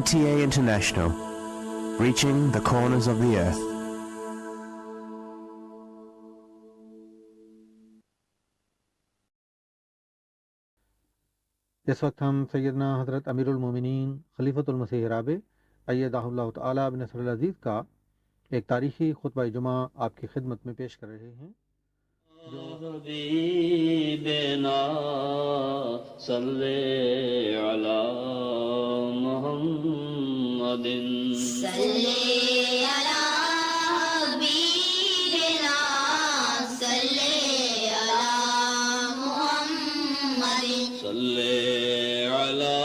NTA International, reaching the corners of the earth. اس وقت ہم سیدنا حضرت امیر المومنین خلیفۃ المسیح رابع ایدہ اللہ تعالیٰ بنصر العزیز کا ایک تاریخی خطبہ جمعہ آپ کی خدمت میں پیش کر رہے ہیں حبیبنا صلی علی محمد صلی علی حبیبنا صلی علی محمد صلی علی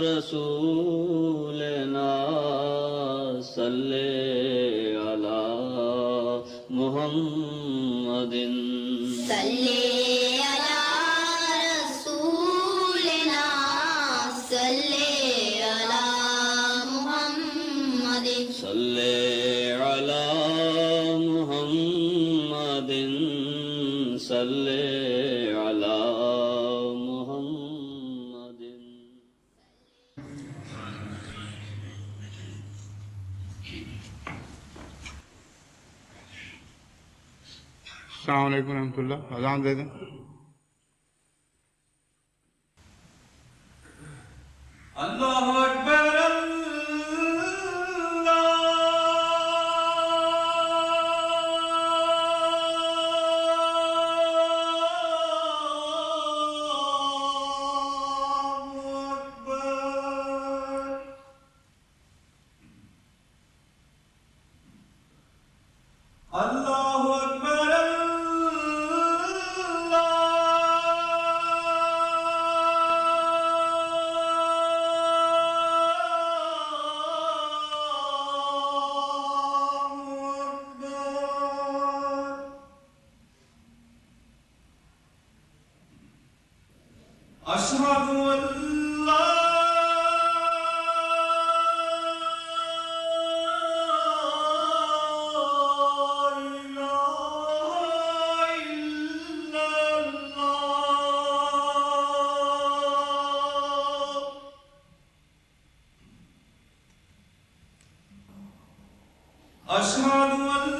رسولنا صلی علی محمد صلی علی رسولنا صلی علی محمد صلی علی محمد صلی علی محمد. السلام علیکم ورحمۃ اللہ. اذان دے دیں. اللہ اکبر اللہ اکبر اشہد ان لا أشهد أن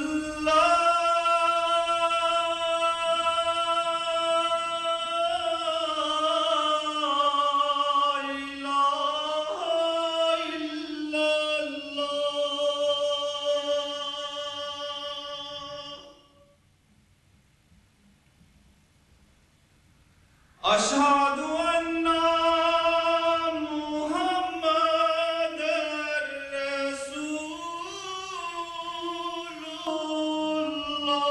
لا إله إلا الله أشهد أن محمد رسول الله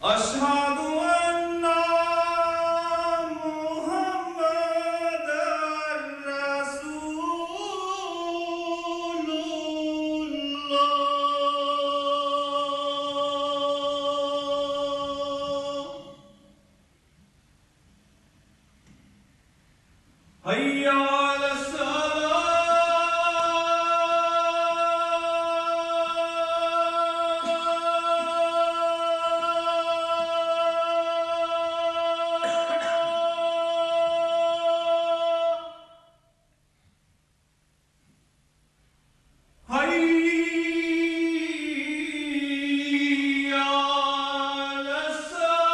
أشهد أن محمد رسول الله حي على الصلاة حي على الصلاة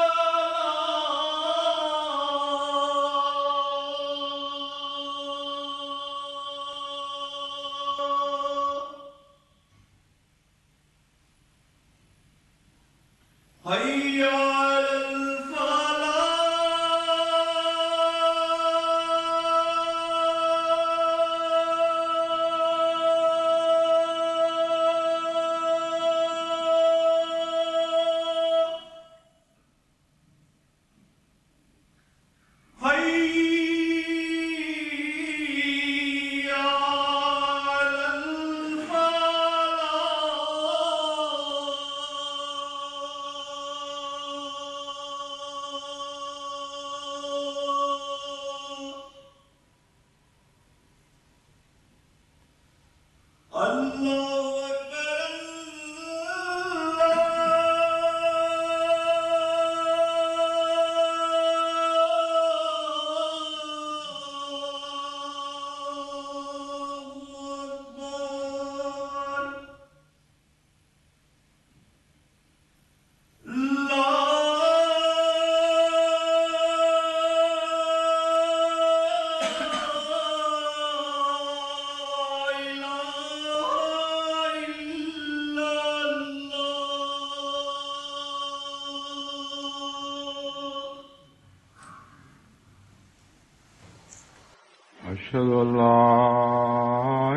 أشهد أن لا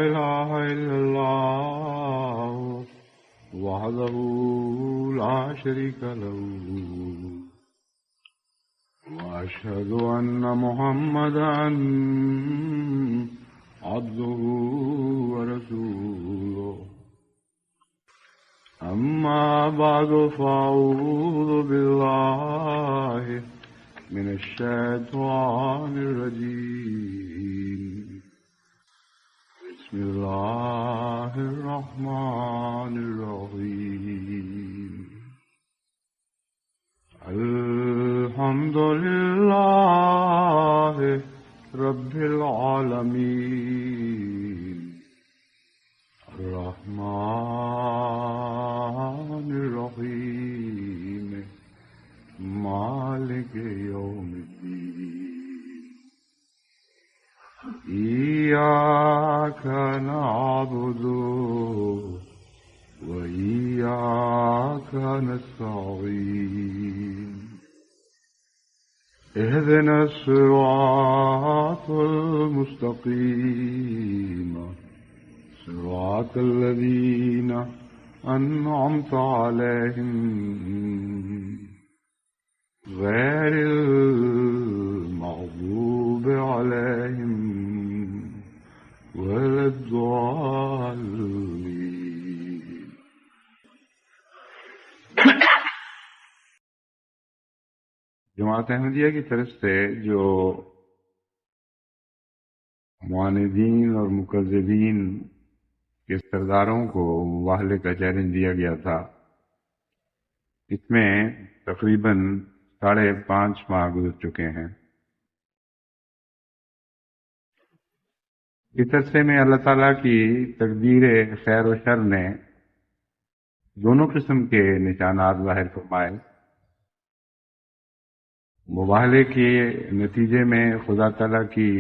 إله إلا الله وحده لا شريك له وأشهد أن محمدا عبده ورسوله أما بعد فأعوذ بالله من الشيطان الرجيم بسم الله الرحمن الرحيم الحمد لله رب العالمين الرحمن الرحيم مالك يوم الدين إياك نعبد وإياك نستعين اهدنا الصراط المستقيم صراط الذين أنعمت عليهم غير المغضوب عليهم ولا الضالين جماعت احمدیہ کی طرف سے جو معاندین اور مکذبین کے سرداروں کو مباہلے کا چیلنج دیا گیا تھا، اس میں تقریباً 5.5 ماہ گزر چکے ہیں۔ اس عرصے میں اللہ تعالیٰ کی تقدیر خیر و شر نے دونوں قسم کے نشانات ظاہر فرمائے۔ مباہلے کے نتیجے میں خدا تعالیٰ کی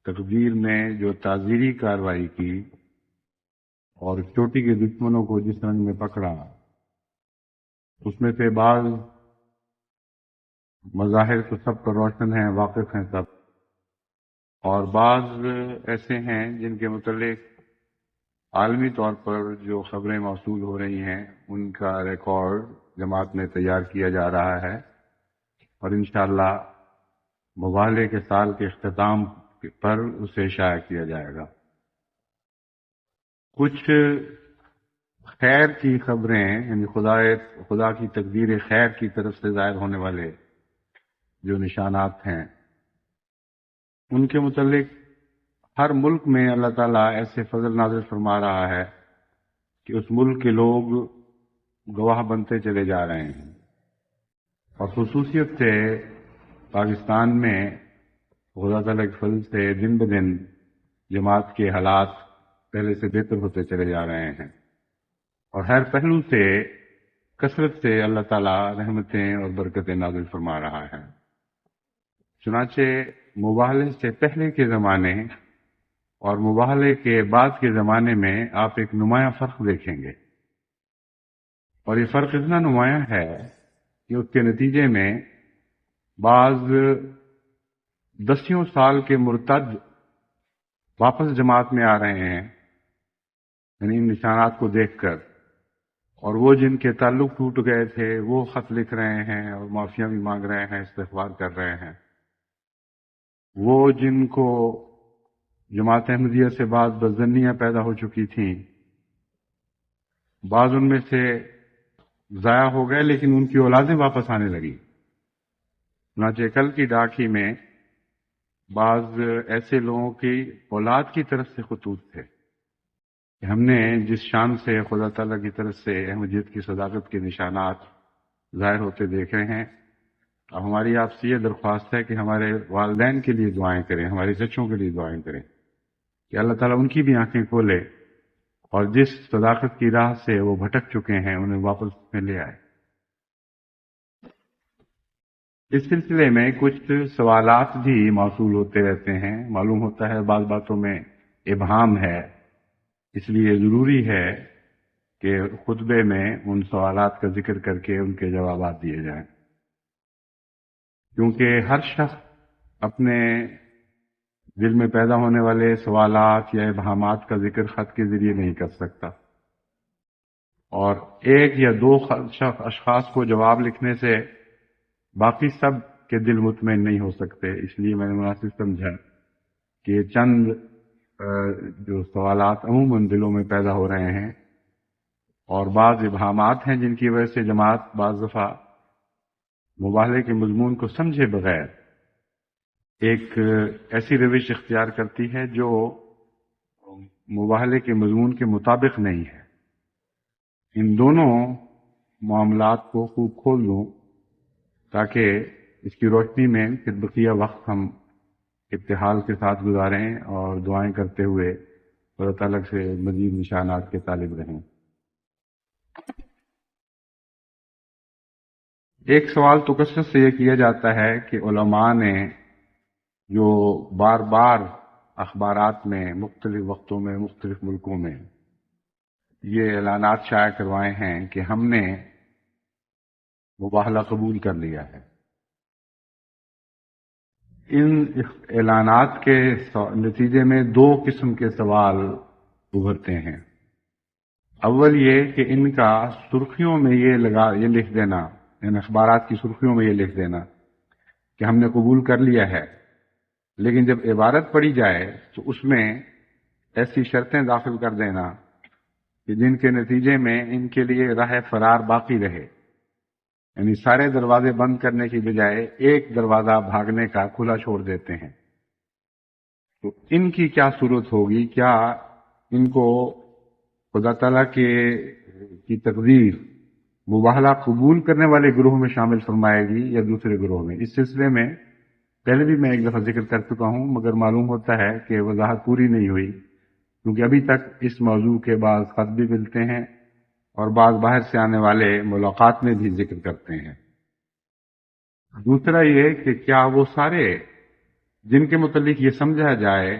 تقدیر میں جو تعزیری کارروائی کی اور چوٹی کے دشمنوں کو جس رنگ میں پکڑا، اس میں سے بعض مظاہر تو سب پر روشن ہیں، واقف ہیں سب، اور بعض ایسے ہیں جن کے متعلق عالمی طور پر جو خبریں موصول ہو رہی ہیں ان کا ریکارڈ جماعت میں تیار کیا جا رہا ہے، اور انشاءاللہ مباہلے کے سال کے اختتام پر اسے شائع کیا جائے گا۔ کچھ خیر کی خبریں، یعنی خدا کی تقدیر خیر کی طرف سے ظاہر ہونے والے جو نشانات ہیں، ان کے متعلق ہر ملک میں اللہ تعالیٰ ایسے فضل نازل فرما رہا ہے کہ اس ملک کے لوگ گواہ بنتے چلے جا رہے ہیں، اور خصوصیت سے پاکستان میں خدا تعالیٰ کے فضل سے دن بدن جماعت کے حالات پہلے سے بہتر ہوتے چلے جا رہے ہیں، اور ہر پہلو سے کثرت سے اللہ تعالیٰ رحمتیں اور برکتیں نازل فرما رہا ہے۔ چنانچہ مباہلے سے پہلے کے زمانے اور مباہلے کے بعد کے زمانے میں آپ ایک نمایاں فرق دیکھیں گے، اور یہ فرق اتنا نمایاں ہے کہ اس کے نتیجے میں بعض 10 سال کے مرتد واپس جماعت میں آ رہے ہیں، یعنی ان نشانات کو دیکھ کر، اور وہ جن کے تعلق ٹوٹ گئے تھے وہ خط لکھ رہے ہیں اور معافیاں بھی مانگ رہے ہیں، استغفار کر رہے ہیں۔ وہ جن کو جماعت احمدیہ سے بعض بدظنیاں پیدا ہو چکی تھیں، بعض ان میں سے ضائع ہو گئے لیکن ان کی اولادیں واپس آنے لگی۔ چنانچہ کل کی ڈاک ہی میں بعض ایسے لوگوں کی اولاد کی طرف سے خطوط تھے کہ ہم نے جس شان سے خدا تعالیٰ کی طرف سے احمدیت کی صداقت کے نشانات ظاہر ہوتے دیکھ رہے ہیں، اب ہماری آپ سے یہ درخواست ہے کہ ہمارے والدین کے لیے دعائیں کریں، ہمارے چچوں کے لیے دعائیں کریں کہ اللہ تعالیٰ ان کی بھی آنکھیں کھولے اور جس صداقت کی راہ سے وہ بھٹک چکے ہیں انہیں واپس میں لے آئے۔ اس سلسلے میں کچھ سوالات بھی موصول ہوتے رہتے ہیں، معلوم ہوتا ہے بعض باتوں میں ابہام ہے، اس لیے ضروری ہے کہ خطبے میں ان سوالات کا ذکر کر کے ان کے جوابات دیے جائیں، کیونکہ ہر شخص اپنے دل میں پیدا ہونے والے سوالات یا ابہامات کا ذکر خط کے ذریعے نہیں کر سکتا، اور ایک یا دو اشخاص کو جواب لکھنے سے باقی سب کے دل مطمئن نہیں ہو سکتے۔ اس لیے میں نے مناسب سمجھا کہ چند جو سوالات عموماً دلوں میں پیدا ہو رہے ہیں اور بعض ابہامات ہیں جن کی وجہ سے جماعت بعض دفعہ مباحثے کے مضمون کو سمجھے بغیر ایک ایسی روش اختیار کرتی ہے جو مباحثے کے مضمون کے مطابق نہیں ہے۔ ان دونوں معاملات کو خوب کھول لوں تاکہ اس کی روشنی میں پھر بقیہ وقت ہم ابتحال کے ساتھ گزاریں اور دعائیں کرتے ہوئے اللہ تعالیٰ سے مزید نشانات کے طالب رہیں۔ ایک سوال تو کثرت سے یہ کیا جاتا ہے کہ علماء نے جو بار بار اخبارات میں مختلف وقتوں میں مختلف ملکوں میں یہ اعلانات شائع کروائے ہیں کہ ہم نے مباحلہ قبول کر لیا ہے۔ ان اعلانات کے نتیجے میں دو قسم کے سوال ابھرتے ہیں۔ اول یہ کہ ان کا سرخیوں میں یہ لکھ دینا، ان اخبارات کی سرخیوں میں یہ لکھ دینا کہ ہم نے قبول کر لیا ہے، لیکن جب عبارت پڑھی جائے تو اس میں ایسی شرطیں داخل کر دینا کہ جن کے نتیجے میں ان کے لیے راہ فرار باقی رہے، یعنی سارے دروازے بند کرنے کی بجائے ایک دروازہ بھاگنے کا کھلا چھوڑ دیتے ہیں۔ تو ان کی کیا صورت ہوگی؟ کیا ان کو خدا تعالیٰ کی تقدیر مباحلہ قبول کرنے والے گروہ میں شامل فرمائے گی یا دوسرے گروہ میں؟ اس سلسلے میں پہلے بھی میں ایک دفعہ ذکر کر چکا ہوں، مگر معلوم ہوتا ہے کہ وضاحت پوری نہیں ہوئی، کیونکہ ابھی تک اس موضوع کے بعض خط بھی ملتے ہیں اور بعض باہر سے آنے والے ملاقات میں بھی ذکر کرتے ہیں۔ دوسرا یہ کہ کیا وہ سارے جن کے متعلق یہ سمجھا جائے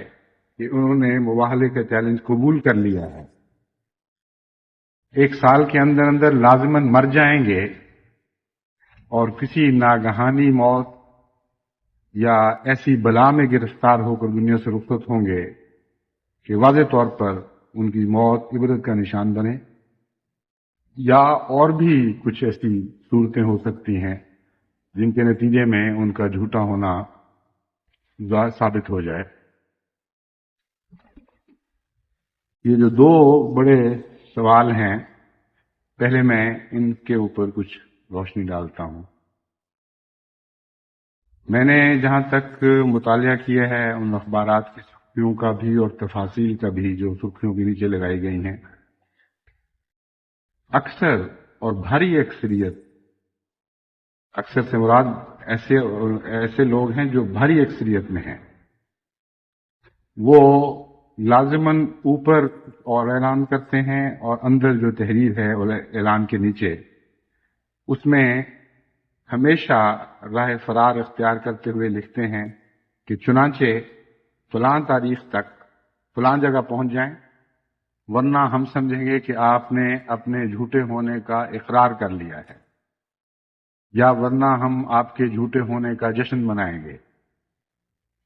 کہ انہوں نے مباحلے کا چیلنج قبول کر لیا ہے، ایک سال کے اندر اندر لازماً مر جائیں گے اور کسی ناگہانی موت یا ایسی بلا میں گرفتار ہو کر دنیا سے رخصت ہوں گے کہ واضح طور پر ان کی موت عبرت کا نشان بنے، یا اور بھی کچھ ایسی صورتیں ہو سکتی ہیں جن کے نتیجے میں ان کا جھوٹا ہونا ثابت ہو جائے۔ یہ جو دو بڑے سوال ہیں، پہلے میں ان کے اوپر کچھ روشنی ڈالتا ہوں۔ میں نے جہاں تک مطالعہ کیا ہے ان اخبارات کی سرخیوں کا بھی اور تفاصیل کا بھی جو سرخیوں کے نیچے لگائی گئی ہیں، اکثر اور بھاری اکثریت، اکثر سے مراد ایسے لوگ ہیں جو بھاری اکثریت میں ہیں، وہ لازماً اوپر اور اعلان کرتے ہیں اور اندر جو تحریر ہے اعلان کے نیچے، اس میں ہمیشہ راہ فرار اختیار کرتے ہوئے لکھتے ہیں کہ چنانچہ فلاں تاریخ تک فلاں جگہ پہنچ جائیں، ورنہ ہم سمجھیں گے کہ آپ نے اپنے جھوٹے ہونے کا اقرار کر لیا ہے، یا ورنہ ہم آپ کے جھوٹے ہونے کا جشن منائیں گے،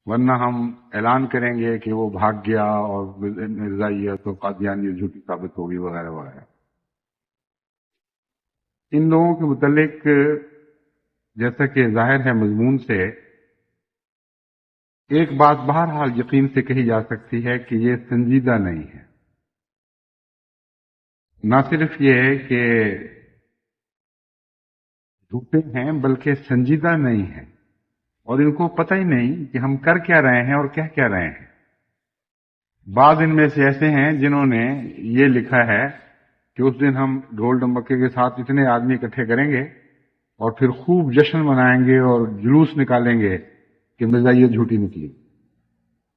ورنہ ہم اعلان کریں گے کہ وہ بھاگ گیا اور مرزائیت اور قادیانیت جھوٹی ثابت ہوگی وغیرہ وغیرہ۔ ان لوگوں کے متعلق جیسا کہ ظاہر ہے مضمون سے، ایک بات بہرحال یقین سے کہی جا سکتی ہے کہ یہ سنجیدہ نہیں ہے۔ نہ صرف یہ کہ جھوٹے ہیں بلکہ سنجیدہ نہیں ہیں، اور ان کو پتہ ہی نہیں کہ ہم کر کیا رہے ہیں اور کہہ کیا رہے ہیں۔ بعض ان میں سے ایسے ہیں جنہوں نے یہ لکھا ہے کہ اس دن ہم ڈھول ڈمبکے کے ساتھ اتنے آدمی اکٹھے کریں گے اور پھر خوب جشن منائیں گے اور جلوس نکالیں گے کہ مرزائیت جھوٹی نکلی۔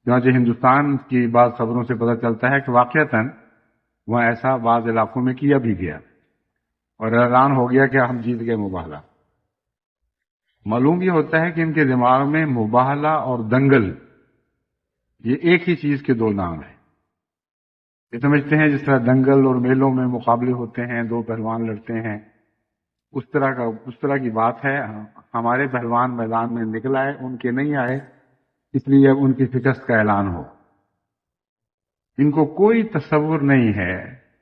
چنانچہ ہندوستان کی بعض خبروں سے پتہ چلتا ہے کہ واقعتاً وہاں ایسا بعض علاقوں میں کیا بھی گیا اور اعلان ہو گیا کہ ہم جیت گئے مباحلہ۔ معلوم یہ ہوتا ہے کہ ان کے دماغ میں مباحلہ اور دنگل یہ ایک ہی چیز کے دو نام ہیں۔ یہ سمجھتے ہیں جس طرح دنگل اور میلوں میں مقابلے ہوتے ہیں، دو پہلوان لڑتے ہیں، اس طرح کی بات ہے۔ ہمارے پہلوان میدان میں نکل آئے، ان کے نہیں آئے، اس لیے اب ان کی شکست کا اعلان ہو۔ ان کو کوئی تصور نہیں ہے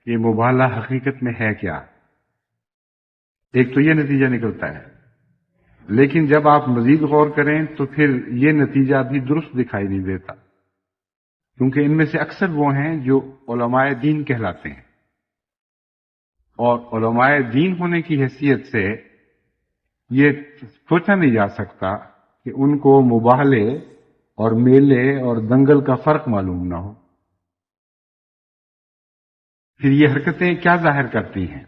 کہ مباہلہ حقیقت میں ہے کیا۔ ایک تو یہ نتیجہ نکلتا ہے، لیکن جب آپ مزید غور کریں تو پھر یہ نتیجہ بھی درست دکھائی نہیں دیتا، کیونکہ ان میں سے اکثر وہ ہیں جو علماء دین کہلاتے ہیں، اور علماء دین ہونے کی حیثیت سے یہ سوچا نہیں جا سکتا کہ ان کو مباہلے اور میلے اور دنگل کا فرق معلوم نہ ہو۔ پھر یہ حرکتیں کیا ظاہر کرتی ہیں؟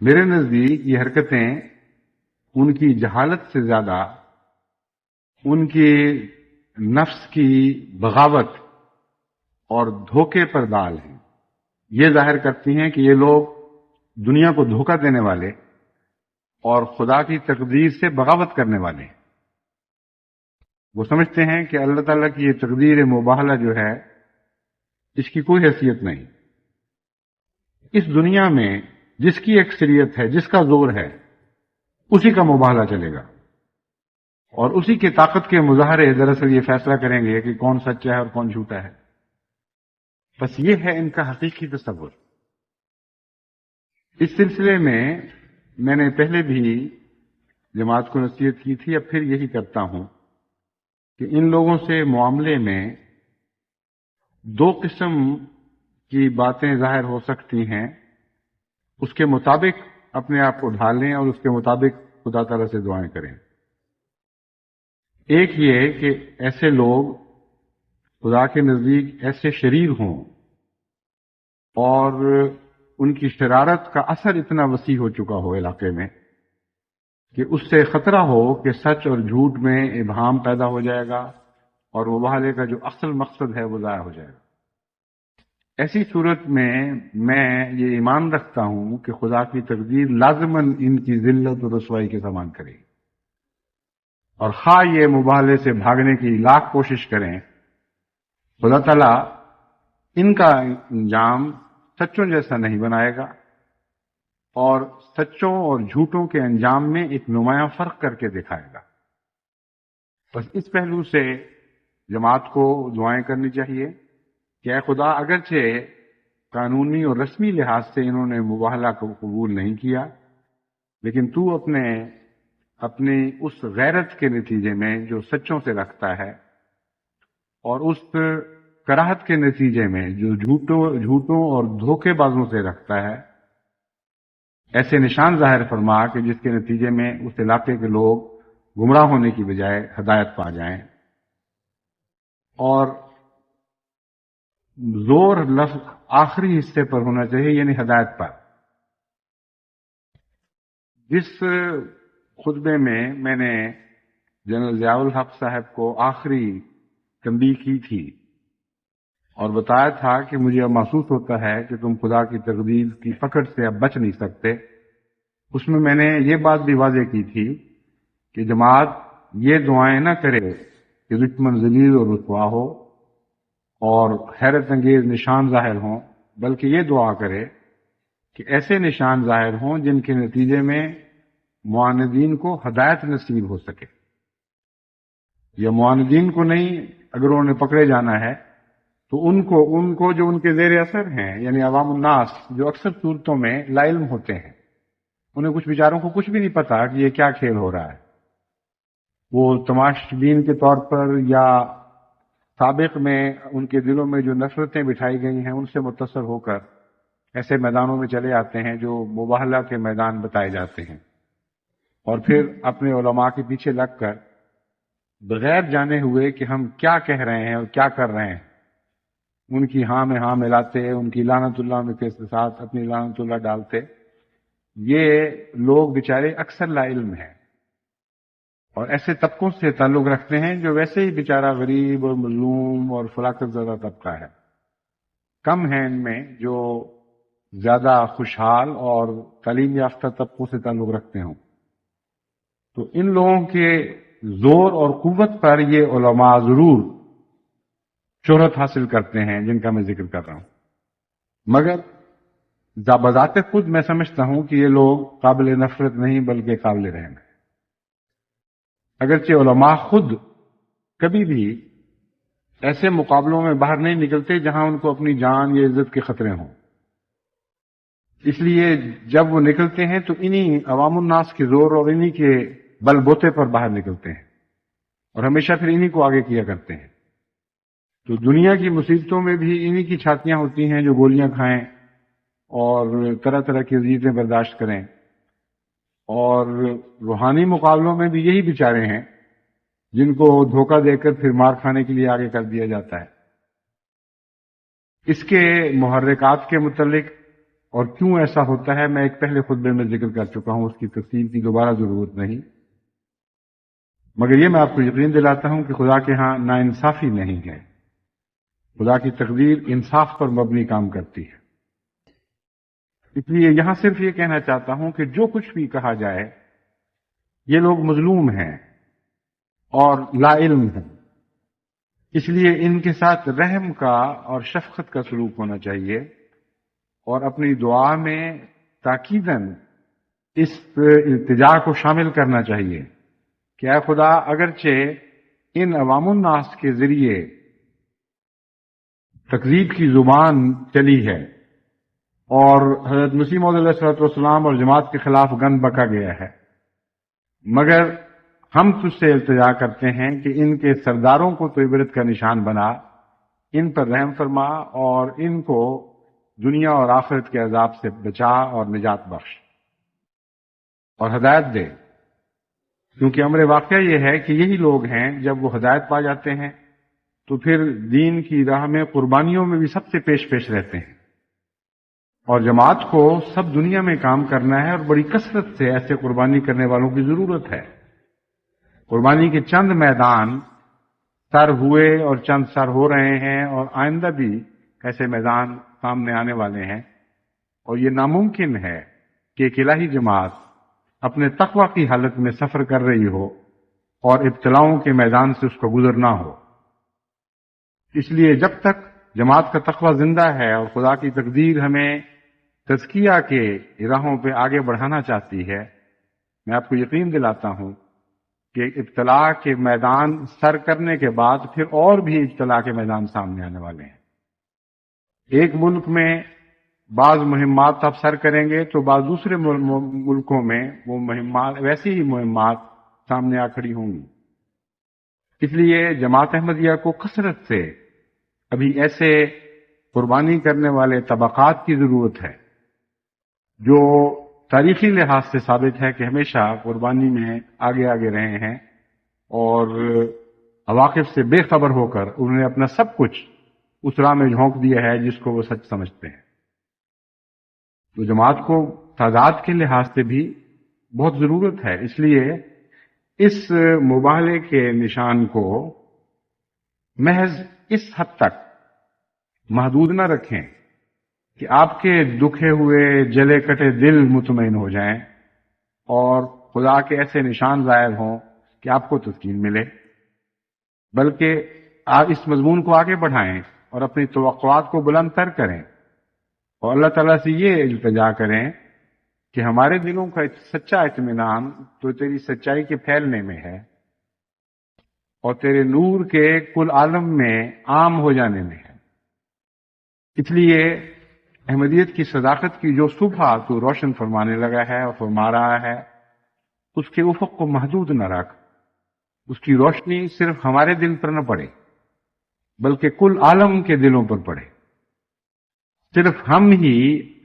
میرے نزدیک یہ حرکتیں ان کی جہالت سے زیادہ ان کی نفس کی بغاوت اور دھوکے پر دال ہیں۔ یہ ظاہر کرتی ہیں کہ یہ لوگ دنیا کو دھوکہ دینے والے اور خدا کی تقدیر سے بغاوت کرنے والے ہیں۔ وہ سمجھتے ہیں کہ اللہ تعالیٰ کی یہ تقدیر مباہلہ جو ہے اس کی کوئی حیثیت نہیں۔ اس دنیا میں جس کی اکثریت ہے، جس کا زور ہے، اسی کا مباہلہ چلے گا، اور اسی کی طاقت کے مظاہرے دراصل یہ فیصلہ کریں گے کہ کون سچا ہے اور کون جھوٹا ہے۔ بس یہ ہے ان کا حقیقی تصور۔ اس سلسلے میں نے پہلے بھی جماعت کو نصیحت کی تھی، اب پھر یہی کرتا ہوں کہ ان لوگوں سے معاملے میں دو قسم کی باتیں ظاہر ہو سکتی ہیں، اس کے مطابق اپنے آپ کو ڈھالیں اور اس کے مطابق خدا تعالیٰ سے دعائیں کریں۔ ایک یہ کہ ایسے لوگ خدا کے نزدیک ایسے شریر ہوں اور ان کی شرارت کا اثر اتنا وسیع ہو چکا ہو علاقے میں کہ اس سے خطرہ ہو کہ سچ اور جھوٹ میں ابہام پیدا ہو جائے گا اور مباہلے کا جو اصل مقصد ہے وہ ضائع ہو جائے گا۔ ایسی صورت میں یہ ایمان رکھتا ہوں کہ خدا کی تقدیر لازماً ان کی ذلت اور رسوائی کے سامان کرے گی، اور خواہ یہ مباہلے سے بھاگنے کی لاکھ کوشش کریں، خدا تعالیٰ ان کا انجام سچوں جیسا نہیں بنائے گا، اور سچوں اور جھوٹوں کے انجام میں ایک نمایاں فرق کر کے دکھائے گا۔ بس اس پہلو سے جماعت کو دعائیں کرنی چاہیے کہ اے خدا، اگرچہ قانونی اور رسمی لحاظ سے انہوں نے مباہلہ کو قبول نہیں کیا، لیکن تو اپنی اس غیرت کے نتیجے میں جو سچوں سے رکھتا ہے، اور اس کراہت کے نتیجے میں جو جھوٹوں اور دھوکے بازوں سے رکھتا ہے، ایسے نشان ظاہر فرما کہ جس کے نتیجے میں اس علاقے کے لوگ گمراہ ہونے کی بجائے ہدایت پا جائیں۔ اور زور لفظ آخری حصے پر ہونا چاہیے، یعنی ہدایت پر۔ جس خطبے میں نے جنرل ضیاء الحق صاحب کو آخری تنبیہ کی تھی اور بتایا تھا کہ مجھے اب محسوس ہوتا ہے کہ تم خدا کی تقدیر کی پکڑ سے اب بچ نہیں سکتے، اس میں نے یہ بات بھی واضح کی تھی کہ جماعت یہ دعائیں نہ کرے کہ دشمن ذلیل اور رسوا ہو اور حیرت انگیز نشان ظاہر ہوں، بلکہ یہ دعا کرے کہ ایسے نشان ظاہر ہوں جن کے نتیجے میں معاندین کو ہدایت نصیب ہو سکے، یا معاندین کو نہیں، اگر انہوں نے پکڑے جانا ہے تو ان کو جو ان کے زیر اثر ہیں، یعنی عوام الناس جو اکثر صورتوں میں لا علم ہوتے ہیں، انہیں کچھ بیچاروں کو کچھ بھی نہیں پتا کہ یہ کیا کھیل ہو رہا ہے، وہ تماش بین کے طور پر یا سابق میں ان کے دلوں میں جو نفرتیں بٹھائی گئی ہیں ان سے متصر ہو کر ایسے میدانوں میں چلے آتے ہیں جو مباہلہ کے میدان بتائے جاتے ہیں، اور پھر اپنے علماء کے پیچھے لگ کر بغیر جانے ہوئے کہ ہم کیا کہہ رہے ہیں اور کیا کر رہے ہیں، ان کی ہاں میں ہاں ملاتے، ان کی لعنت اللہ میں کے ساتھ اپنی لعنت اللہ ڈالتے۔ یہ لوگ بیچارے اکثر لا علم ہیں اور ایسے طبقوں سے تعلق رکھتے ہیں جو ویسے ہی بیچارہ غریب اور مظلوم اور فلاکت زدہ طبقہ ہے۔ کم ہیں ان میں جو زیادہ خوشحال اور تعلیم یافتہ طبقوں سے تعلق رکھتے ہوں۔ تو ان لوگوں کے زور اور قوت پر یہ علماء ضرور شہرت حاصل کرتے ہیں جن کا میں ذکر کر رہا ہوں، مگر بذات خود میں سمجھتا ہوں کہ یہ لوگ قابل نفرت نہیں بلکہ قابل رحم ہیں۔ اگرچہ علماء خود کبھی بھی ایسے مقابلوں میں باہر نہیں نکلتے جہاں ان کو اپنی جان یا عزت کے خطرے ہوں. اس لیے جب وہ نکلتے ہیں تو انہی عوام الناس کے زور اور انہی کے بل بوتے پر باہر نکلتے ہیں اور ہمیشہ پھر انہی کو آگے کیا کرتے ہیں. تو دنیا کی مصیبتوں میں بھی انہی کی چھاتیاں ہوتی ہیں جو گولیاں کھائیں اور طرح طرح کی اذیتیں برداشت کریں، اور روحانی مقابلوں میں بھی یہی بیچارے ہیں جن کو دھوکہ دے کر پھر مار کھانے کے لیے آگے کر دیا جاتا ہے. اس کے محرکات کے متعلق اور کیوں ایسا ہوتا ہے میں ایک پہلے خطبے میں ذکر کر چکا ہوں، اس کی تفصیل کی دوبارہ ضرورت نہیں، مگر یہ میں آپ کو یقین دلاتا ہوں کہ خدا کے ہاں ناانصافی نہیں ہے. خدا کی تقدیر انصاف پر مبنی کام کرتی ہے. اس لیے یہاں صرف یہ کہنا چاہتا ہوں کہ جو کچھ بھی کہا جائے یہ لوگ مظلوم ہیں اور لا علم ہیں، اس لیے ان کے ساتھ رحم کا اور شفقت کا سلوک ہونا چاہیے اور اپنی دعا میں تاکیداً اس التجا کو شامل کرنا چاہیے کہ اے خدا، اگرچہ ان عوام الناس کے ذریعے تکذیب کی زبان چلی ہے اور حضرت مسیح موعود علیہ الصلوۃ والسلام اور جماعت کے خلاف گند بکا گیا ہے، مگر ہم تجھ سے التجا کرتے ہیں کہ ان کے سرداروں کو تو عبرت کا نشان بنا، ان پر رحم فرما اور ان کو دنیا اور آخرت کے عذاب سے بچا اور نجات بخش اور ہدایت دے. کیونکہ امر واقعہ یہ ہے کہ یہی لوگ ہیں جب وہ ہدایت پا جاتے ہیں تو پھر دین کی راہ میں قربانیوں میں بھی سب سے پیش رہتے ہیں. اور جماعت کو سب دنیا میں کام کرنا ہے اور بڑی کثرت سے ایسے قربانی کرنے والوں کی ضرورت ہے. قربانی کے چند میدان سر ہوئے اور چند سر ہو رہے ہیں اور آئندہ بھی ایسے میدان سامنے آنے والے ہیں، اور یہ ناممکن ہے کہ ایک الہی جماعت اپنے تقوی کی حالت میں سفر کر رہی ہو اور ابتلاؤں کے میدان سے اس کو گزرنا ہو. اس لیے جب تک جماعت کا تقوی زندہ ہے اور خدا کی تقدیر ہمیں تزکیہ کے راہوں پہ آگے بڑھانا چاہتی ہے، میں آپ کو یقین دلاتا ہوں کہ ابتلا کے میدان سر کرنے کے بعد پھر اور بھی ابتلا کے میدان سامنے آنے والے ہیں. ایک ملک میں بعض مہمات آپ سر کریں گے تو بعض دوسرے ملکوں میں وہ مہمات، ویسی ہی مہمات سامنے آ کھڑی ہوں گی. اس لیے جماعت احمدیہ کو کثرت سے ابھی ایسے قربانی کرنے والے طبقات کی ضرورت ہے جو تاریخی لحاظ سے ثابت ہے کہ ہمیشہ قربانی میں آگے رہے ہیں اور عواقب سے بے خبر ہو کر انہوں نے اپنا سب کچھ اس راہ میں جھونک دیا ہے جس کو وہ سچ سمجھتے ہیں. تو جماعت کو تعداد کے لحاظ سے بھی بہت ضرورت ہے. اس لیے اس مباہلے کے نشان کو محض اس حد تک محدود نہ رکھیں کہ آپ کے دکھے ہوئے جلے کٹے دل مطمئن ہو جائیں اور خدا کے ایسے نشان ظاہر ہوں کہ آپ کو تسکین ملے، بلکہ آپ اس مضمون کو آگے بڑھائیں اور اپنی توقعات کو بلند تر کریں اور اللہ تعالیٰ سے یہ التجا کریں کہ ہمارے دلوں کا سچا اطمینان تو تیری سچائی کے پھیلنے میں ہے اور تیرے نور کے کل عالم میں عام ہو جانے میں ہے. اس لیے احمدیت کی صداقت کی جو صبح تو روشن فرمانے لگا ہے اور فرما رہا ہے، اس کے افق کو محدود نہ رکھ. اس کی روشنی صرف ہمارے دل پر نہ پڑے بلکہ کل عالم کے دلوں پر پڑے. صرف ہم ہی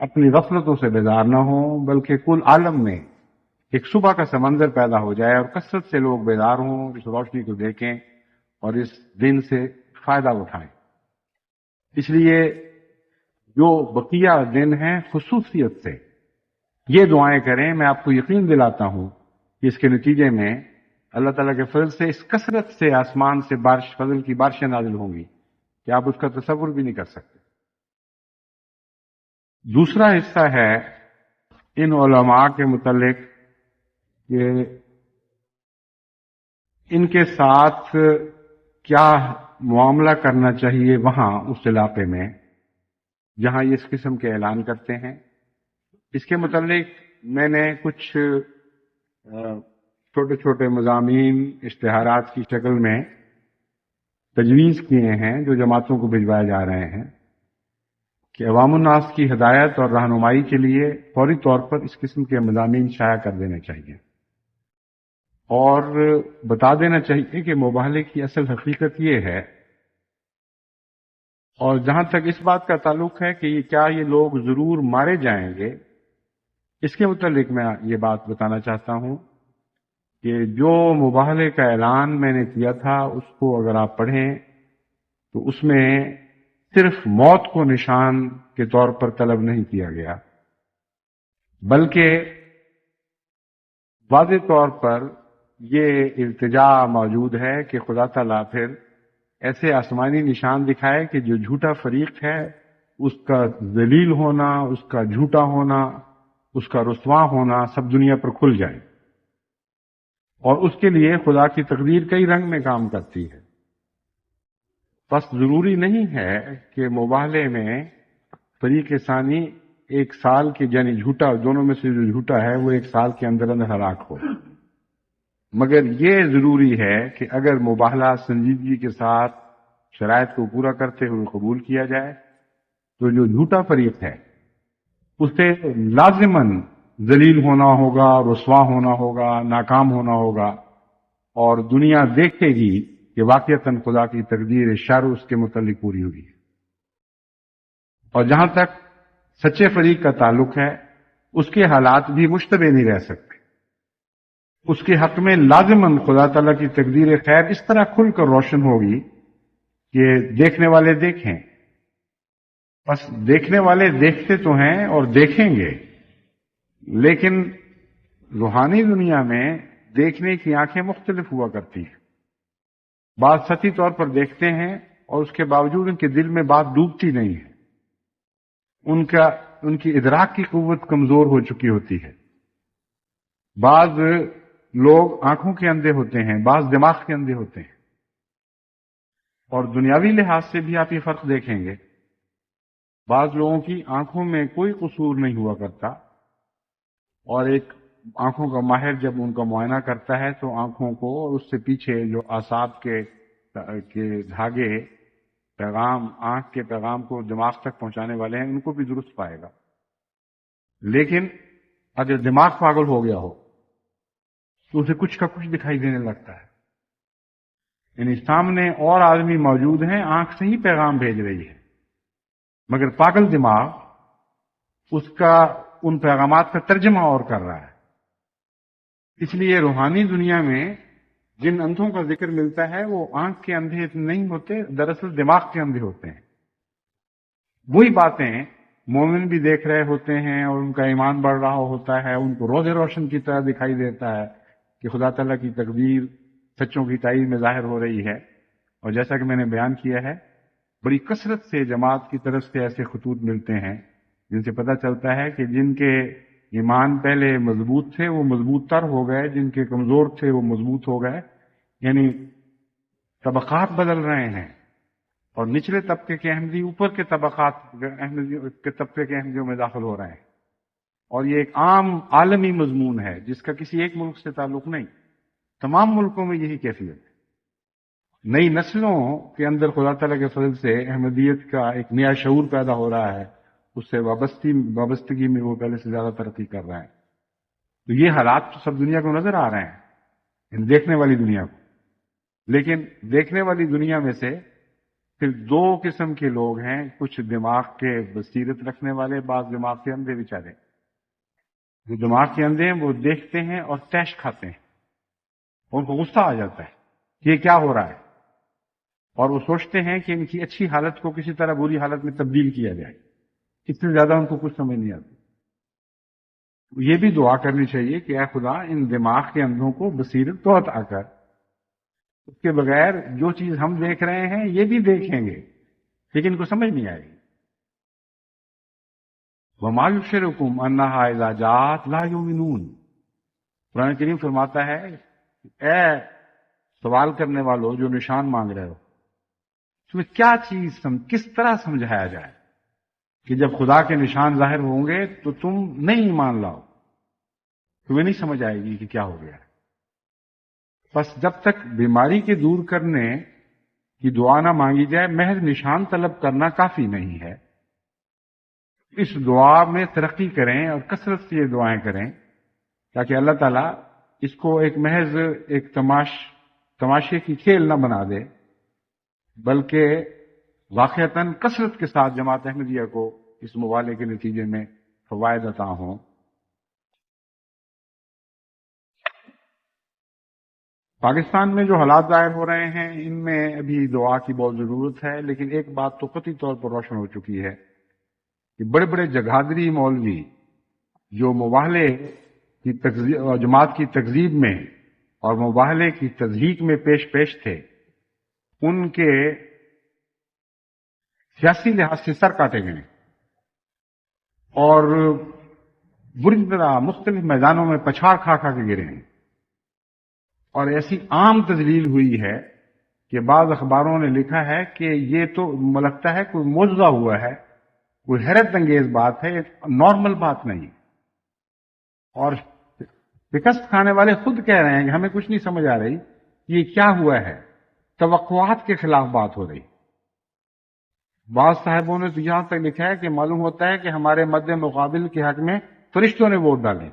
اپنی غفلتوں سے بیدار نہ ہوں بلکہ کل عالم میں ایک صبح کا سمندر پیدا ہو جائے اور کثرت سے لوگ بیدار ہوں، اس روشنی کو دیکھیں اور اس دن سے فائدہ اٹھائیں. اس لیے جو بقیہ دن ہیں خصوصیت سے یہ دعائیں کریں. میں آپ کو یقین دلاتا ہوں کہ اس کے نتیجے میں اللہ تعالیٰ کے فضل سے اس کثرت سے آسمان سے بارش، فضل کی بارشیں نازل ہوں گی کہ آپ اس کا تصور بھی نہیں کر سکتے. دوسرا حصہ ہے ان علماء کے متعلق کہ ان کے ساتھ کیا معاملہ کرنا چاہیے وہاں اس علاقے میں جہاں یہ اس قسم کے اعلان کرتے ہیں. اس کے متعلق میں نے کچھ چھوٹے چھوٹے مضامین اشتہارات کی شکل میں تجویز کیے ہیں جو جماعتوں کو بھجوائے جا رہے ہیں کہ عوام الناس کی ہدایت اور رہنمائی کے لیے فوری طور پر اس قسم کے مضامین شائع کر دینے چاہیے اور بتا دینا چاہیے کہ مباہلے کی اصل حقیقت یہ ہے. اور جہاں تک اس بات کا تعلق ہے کہ کیا یہ لوگ ضرور مارے جائیں گے، اس کے متعلق میں یہ بات بتانا چاہتا ہوں کہ جو مباہلے کا اعلان میں نے کیا تھا اس کو اگر آپ پڑھیں تو اس میں صرف موت کو نشان کے طور پر طلب نہیں کیا گیا، بلکہ واضح طور پر یہ التجا موجود ہے کہ خدا تعالیٰ پھر ایسے آسمانی نشان دکھائے کہ جو جھوٹا فریق ہے اس کا ذلیل ہونا، اس کا جھوٹا ہونا، اس کا رسوا ہونا سب دنیا پر کھل جائے. اور اس کے لیے خدا کی تقدیر کئی رنگ میں کام کرتی ہے. بس ضروری نہیں ہے کہ مباہلے میں فریق ثانی ایک سال کے یعنی جھوٹا، دونوں میں سے جو جھوٹا ہے وہ ایک سال کے اندر اندر ہلاک ہو، مگر یہ ضروری ہے کہ اگر مباہلہ سنجیدگی کے ساتھ شرائط کو پورا کرتے ہوئے قبول کیا جائے تو جو جھوٹا فریق ہے اسے لازماً ذلیل ہونا ہوگا، رسوا ہونا ہوگا، ناکام ہونا ہوگا، اور دنیا دیکھے گی کہ واقعتاً خدا کی تقدیر شر اس کے متعلق پوری ہوئی ہے. اور جہاں تک سچے فریق کا تعلق ہے اس کے حالات بھی مشتبہ نہیں رہ سکتے. اس کے حق میں لازماً خدا تعالیٰ کی تقدیر خیر اس طرح کھل کر روشن ہوگی کہ دیکھنے والے دیکھیں. بس دیکھنے والے دیکھتے تو ہیں اور دیکھیں گے، لیکن روحانی دنیا میں دیکھنے کی آنکھیں مختلف ہوا کرتی ہیں. بعض سطحی طور پر دیکھتے ہیں اور اس کے باوجود ان کے دل میں بات ڈوبتی نہیں ہے، ان کی ادراک کی قوت کمزور ہو چکی ہوتی ہے. بعض لوگ آنکھوں کے اندھے ہوتے ہیں، بعض دماغ کے اندھے ہوتے ہیں. اور دنیاوی لحاظ سے بھی آپ یہ فرق دیکھیں گے، بعض لوگوں کی آنکھوں میں کوئی قصور نہیں ہوا کرتا، اور ایک آنکھوں کا ماہر جب ان کا معائنہ کرتا ہے تو آنکھوں کو اور اس سے پیچھے جو اعصاب کے دھاگے پیغام، آنکھ کے پیغام کو دماغ تک پہنچانے والے ہیں، ان کو بھی درست پائے گا. لیکن اگر دماغ پاگل ہو گیا ہو تو اسے کچھ کا کچھ دکھائی دینے لگتا ہے. یعنی سامنے اور آدمی موجود ہیں، آنکھ سے ہی پیغام بھیج رہی ہے، مگر پاگل دماغ اس کا ان پیغامات کا ترجمہ اور کر رہا ہے. اس لیے روحانی دنیا میں جن اندھوں کا ذکر ملتا ہے وہ آنکھ کے اندھے نہیں ہوتے، دراصل دماغ کے اندھے ہوتے ہیں. وہی باتیں مومن بھی دیکھ رہے ہوتے ہیں اور ان کا ایمان بڑھ رہا ہوتا ہے، ان کو روز روشن کی طرح دکھائی دیتا ہے کہ خدا تعالیٰ کی تقدیر سچوں کی تائید میں ظاہر ہو رہی ہے. اور جیسا کہ میں نے بیان کیا ہے، بڑی کثرت سے جماعت کی طرف سے ایسے خطوط ملتے ہیں جن سے پتہ چلتا ہے کہ جن کے ایمان پہلے مضبوط تھے وہ مضبوط تر ہو گئے، جن کے کمزور تھے وہ مضبوط ہو گئے. یعنی طبقات بدل رہے ہیں، اور نچلے طبقے کے احمدی اوپر کے طبقے کے احمدیوں میں داخل ہو رہے ہیں. اور یہ ایک عام عالمی مضمون ہے جس کا کسی ایک ملک سے تعلق نہیں، تمام ملکوں میں یہی کیفیت ہے. نئی نسلوں کے اندر خدا تعالیٰ کے فضل سے احمدیت کا ایک نیا شعور پیدا ہو رہا ہے، اس سے وابستگی میں وہ پہلے سے زیادہ ترقی کر رہے ہیں. تو یہ حالات تو سب دنیا کو نظر آ رہے ہیں، دیکھنے والی دنیا کو. لیکن دیکھنے والی دنیا میں سے صرف دو قسم کے لوگ ہیں، کچھ دماغ کے بصیرت رکھنے والے، بعض دماغ کے اندھے بیچارے. جو دماغ کے اندھے ہیں وہ دیکھتے ہیں اور تیش کھاتے ہیں، ان کو غصہ آ جاتا ہے کہ یہ کیا ہو رہا ہے، اور وہ سوچتے ہیں کہ ان کی اچھی حالت کو کسی طرح بری حالت میں تبدیل کیا جائے. اس سے زیادہ ان کو کچھ سمجھ نہیں آتی. یہ بھی دعا کرنی چاہیے کہ اے خدا ان دماغ کے اندھوں کو بصیرت تو عطا کر، اس کے بغیر جو چیز ہم دیکھ رہے ہیں یہ بھی دیکھیں گے لیکن ان کو سمجھ نہیں آئے گی. وَمَا يُبْصِرُكُمْ أَنَّهَا إِذَا جَاءَتْ لَا يُؤْمِنُونَ. قرآن کریم فرماتا ہے اے سوال کرنے والوں جو نشان مانگ رہے ہو، تمہیں کیا چیز کس طرح سمجھایا جائے کہ جب خدا کے نشان ظاہر ہوں گے تو تم نہیں ایمان لاؤ، تمہیں نہیں سمجھ آئے گی کہ کیا ہو گیا. بس جب تک بیماری کے دور کرنے کی دعا نہ مانگی جائے، محض نشان طلب کرنا کافی نہیں ہے. اس دعا میں ترقی کریں اور کثرت سے یہ دعائیں کریں تاکہ اللہ تعالیٰ اس کو ایک محض ایک تماشے کی کھیل نہ بنا دے، بلکہ واقعتاً کثرت کے ساتھ جماعت احمدیہ کو اس مبالغے کے نتیجے میں فوائد عطا ہوں. پاکستان میں جو حالات ظاہر ہو رہے ہیں ان میں ابھی دعا کی بہت ضرورت ہے، لیکن ایک بات تو قطعی طور پر روشن ہو چکی ہے کہ بڑے بڑے جگادری مولوی جو مباہلے کی جماعت کی تکذیب میں اور مباہلے کی تضحیق میں پیش تھے، ان کے سیاسی لحاظ سے سر کاٹے گئے اور بری طرح مختلف میدانوں میں پچھاڑ کھا کے گرے ہیں. اور ایسی عام تذلیل ہوئی ہے کہ بعض اخباروں نے لکھا ہے کہ یہ تو لگتا ہے کوئی معجزہ ہوا ہے، کوئی حیرت انگیز بات ہے، نارمل بات نہیں. اور شکست کھانے والے خود کہہ رہے ہیں کہ ہمیں کچھ نہیں سمجھ آ رہی یہ کیا ہوا ہے، توقعات کے خلاف بات ہو رہی. بعض صاحبوں نے تو یہاں تک لکھا ہے کہ معلوم ہوتا ہے کہ ہمارے مد مقابل کے حق میں فرشتوں نے ووٹ ڈالے.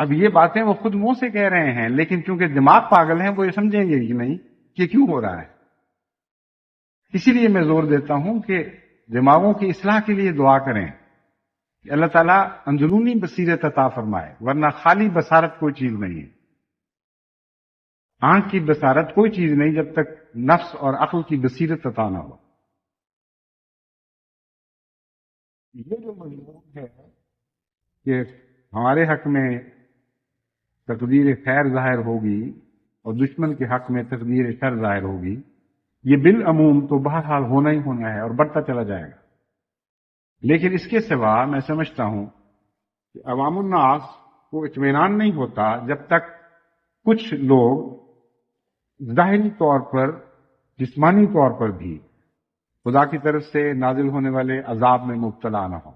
اب یہ باتیں وہ خود منہ سے کہہ رہے ہیں، لیکن چونکہ دماغ پاگل ہیں وہ یہ سمجھیں گے کہ نہیں کہ کیوں ہو رہا ہے. اسی لیے میں زور دیتا ہوں کہ دماغوں کی اصلاح کے لیے دعا کریں کہ اللہ تعالیٰ اندرونی بصیرت عطا فرمائے، ورنہ خالی بصارت کوئی چیز نہیں ہے. آنکھ کی بصارت کوئی چیز نہیں جب تک نفس اور عقل کی بصیرت عطا نہ ہو. یہ جو مضمون ہے کہ ہمارے حق میں تقدیر خیر ظاہر ہوگی اور دشمن کے حق میں تقدیر شر ظاہر ہوگی، یہ بالعموم تو بہرحال ہونا ہی ہونا ہے اور بڑھتا چلا جائے گا. لیکن اس کے سوا میں سمجھتا ہوں کہ عوام الناس کو اطمینان نہیں ہوتا جب تک کچھ لوگ ظاہری طور پر، جسمانی طور پر بھی خدا کی طرف سے نازل ہونے والے عذاب میں مبتلا نہ ہوں.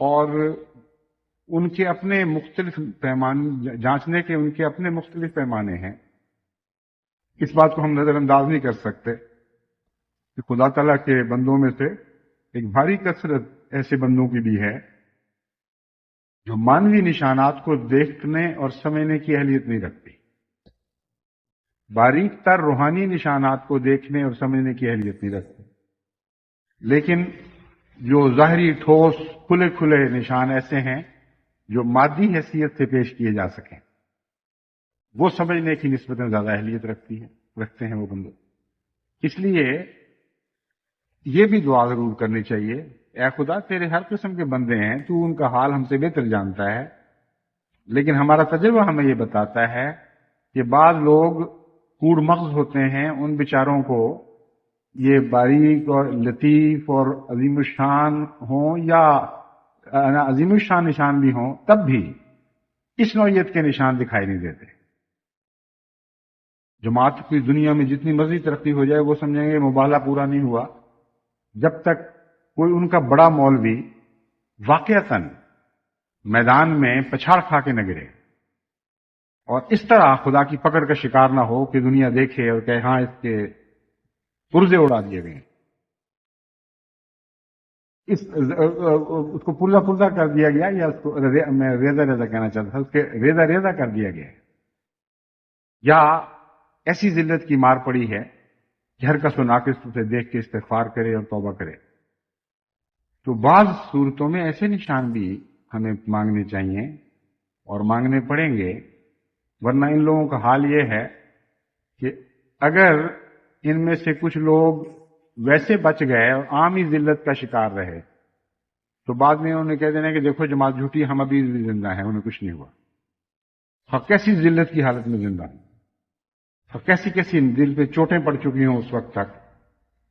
اور ان کے اپنے مختلف پیمانے جانچنے کے ان کے اپنے مختلف پیمانے ہیں. اس بات کو ہم نظر انداز نہیں کر سکتے کہ خدا تعالیٰ کے بندوں میں سے ایک بھاری کثرت ایسے بندوں کی بھی ہے جو مانوی نشانات کو دیکھنے اور سمجھنے کی اہلیت نہیں رکھتی، باریک تر روحانی نشانات کو دیکھنے اور سمجھنے کی اہلیت نہیں رکھتی. لیکن جو ظاہری ٹھوس کھلے نشان ایسے ہیں جو مادی حیثیت سے پیش کیے جا سکیں، وہ سمجھنے کی نسبت میں زیادہ اہلیت رکھتے ہیں وہ بندے. اس لیے یہ بھی دعا ضرور کرنی چاہیے، اے خدا تیرے ہر قسم کے بندے ہیں، تو ان کا حال ہم سے بہتر جانتا ہے. لیکن ہمارا تجربہ ہمیں یہ بتاتا ہے کہ بعض لوگ کوڑ مغز ہوتے ہیں، ان بیچاروں کو یہ باریک اور لطیف اور عظیم الشان ہوں یا عظیم الشان نشان بھی ہوں، تب بھی اس نوعیت کے نشان دکھائی نہیں دیتے. جماعت کی دنیا میں جتنی مرضی ترقی ہو جائے وہ سمجھیں گے مباہلہ پورا نہیں ہوا جب تک کوئی ان کا بڑا مولوی واقعتاً میدان میں پچھاڑ کھا کے نہ گرے اور اس طرح خدا کی پکڑ کا شکار نہ ہو کہ دنیا دیکھے اور کہے ہاں اس کے پرزے اڑا دیے گئے، اس کو پرزہ کر دیا گیا، یا اس کو میں ریزہ کہنا چاہتا تھا، اس کے ریزہ کر دیا گیا، یا ایسی ذلت کی مار پڑی ہے کہ ہر کس و ناقص اسے دیکھ کے استغفار کرے اور توبہ کرے. تو بعض صورتوں میں ایسے نشان بھی ہمیں مانگنے چاہیے اور مانگنے پڑیں گے، ورنہ ان لوگوں کا حال یہ ہے کہ اگر ان میں سے کچھ لوگ ویسے بچ گئے اور عام ہی ذلت کا شکار رہے تو بعد میں انہوں نے کہہ دینا کہ دیکھو جماعت جھوٹی، ہم ابھی بھی زندہ ہیں، انہیں کچھ نہیں ہوا. اور کیسی ذلت کی حالت میں زندہ ہیں، اور کیسی دل پہ چوٹیں پڑ چکی ہوں اس وقت تک،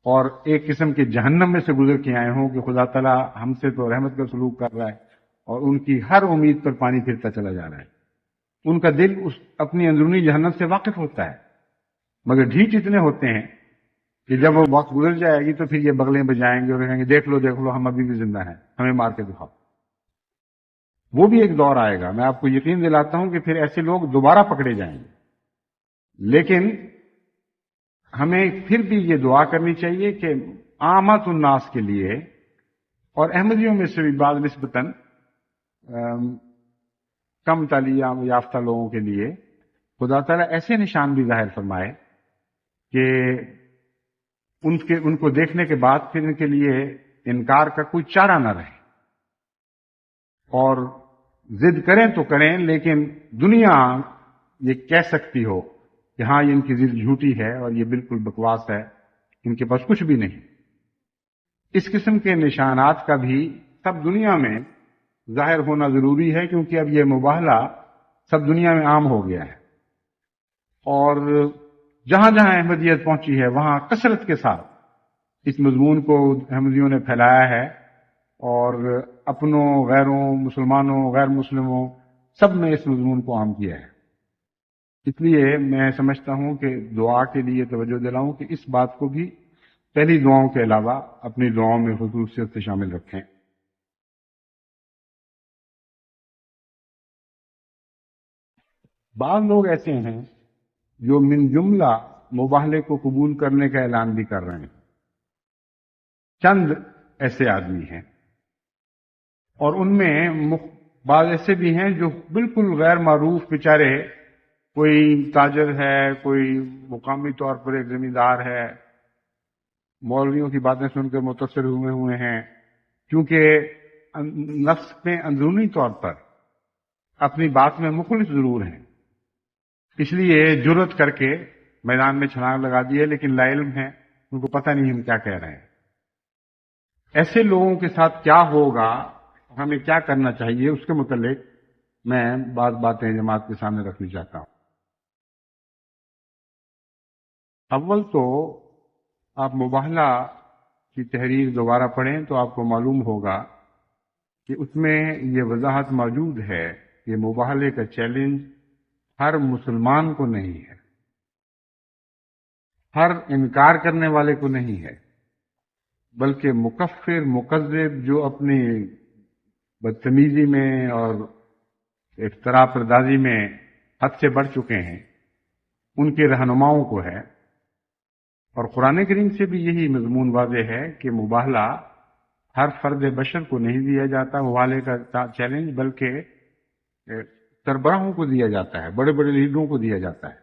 اور ایک قسم کے جہنم میں سے گزر کے آئے ہوں کہ خدا تعالیٰ ہم سے تو رحمت کا سلوک کر رہا ہے اور ان کی ہر امید پر پانی پھرتا چلا جا رہا ہے. ان کا دل اس اپنی اندرونی جہنم سے واقف ہوتا ہے، مگر ڈھیٹ اتنے ہوتے ہیں کہ جب وہ وقت گزر جائے گی تو پھر یہ بغلیں بجائیں گے اور کہیں گے دیکھ لو ہم ابھی بھی زندہ ہیں، ہمیں مار کے دکھاؤ. وہ بھی ایک دور آئے گا، میں آپ کو یقین دلاتا ہوں کہ پھر ایسے لوگ دوبارہ پکڑے جائیں گے. لیکن ہمیں پھر بھی یہ دعا کرنی چاہیے کہ عامت الناس کے لیے اور احمدیوں میں سے بھی بعض نسبتاً کم تعلیم یافتہ لوگوں کے لیے خدا تعالیٰ ایسے نشان بھی ظاہر فرمائے کہ ان کو دیکھنے کے بعد پھر ان کے لیے انکار کا کوئی چارہ نہ رہے، اور ضد کریں تو کریں لیکن دنیا یہ کہہ سکتی ہو کہ ہاں یہ ان کی ضد جھوٹی ہے اور یہ بالکل بکواس ہے، ان کے پاس کچھ بھی نہیں۔ اس قسم کے نشانات کا بھی سب دنیا میں ظاہر ہونا ضروری ہے، کیونکہ اب یہ مباہلہ سب دنیا میں عام ہو گیا ہے، اور جہاں جہاں احمدیت پہنچی ہے وہاں کثرت کے ساتھ اس مضمون کو احمدیوں نے پھیلایا ہے، اور اپنوں، غیروں، مسلمانوں، غیر مسلموں سب نے اس مضمون کو عام کیا ہے۔ اس لیے میں سمجھتا ہوں کہ دعا کے لیے توجہ دلاؤں کہ اس بات کو بھی پہلی دعاؤں کے علاوہ اپنی دعاؤں میں خصوصیت سے شامل رکھیں۔ بعض لوگ ایسے ہیں جو من جملہ مباہلے کو قبول کرنے کا اعلان بھی کر رہے ہیں۔ چند ایسے آدمی ہیں، اور ان میں بعض ایسے بھی ہیں جو بالکل غیر معروف بیچارے، کوئی تاجر ہے، کوئی مقامی طور پر ایک زمیندار ہے، مولویوں کی باتیں سن کر متاثر ہوئے ہیں، کیونکہ نفس میں اندرونی طور پر اپنی بات میں مخلص ضرور ہیں، اس لیے جرأت کر کے میدان میں چھلانگ لگا دی ہے، لیکن لا علم ہے، ان کو پتہ نہیں ہم کیا کہہ رہے ہیں۔ ایسے لوگوں کے ساتھ کیا ہوگا، ہمیں کیا کرنا چاہیے، اس کے متعلق میں بعض باتیں جماعت کے سامنے رکھنی چاہتا ہوں۔ اول تو آپ مباہلہ کی تحریر دوبارہ پڑھیں تو آپ کو معلوم ہوگا کہ اس میں یہ وضاحت موجود ہے کہ مباہلے کا چیلنج ہر مسلمان کو نہیں ہے، ہر انکار کرنے والے کو نہیں ہے، بلکہ مکفر، مکذب، جو اپنی بدتمیزی میں اور افتراء پردازی میں حد سے بڑھ چکے ہیں، ان کے رہنماؤں کو ہے۔ اور قرآن کریم سے بھی یہی مضمون واضح ہے کہ مباہلہ ہر فرد بشر کو نہیں دیا جاتا، مباہلے کا چیلنج، بلکہ سربراہوں کو دیا جاتا ہے، بڑے بڑے لیڈروں کو دیا جاتا ہے،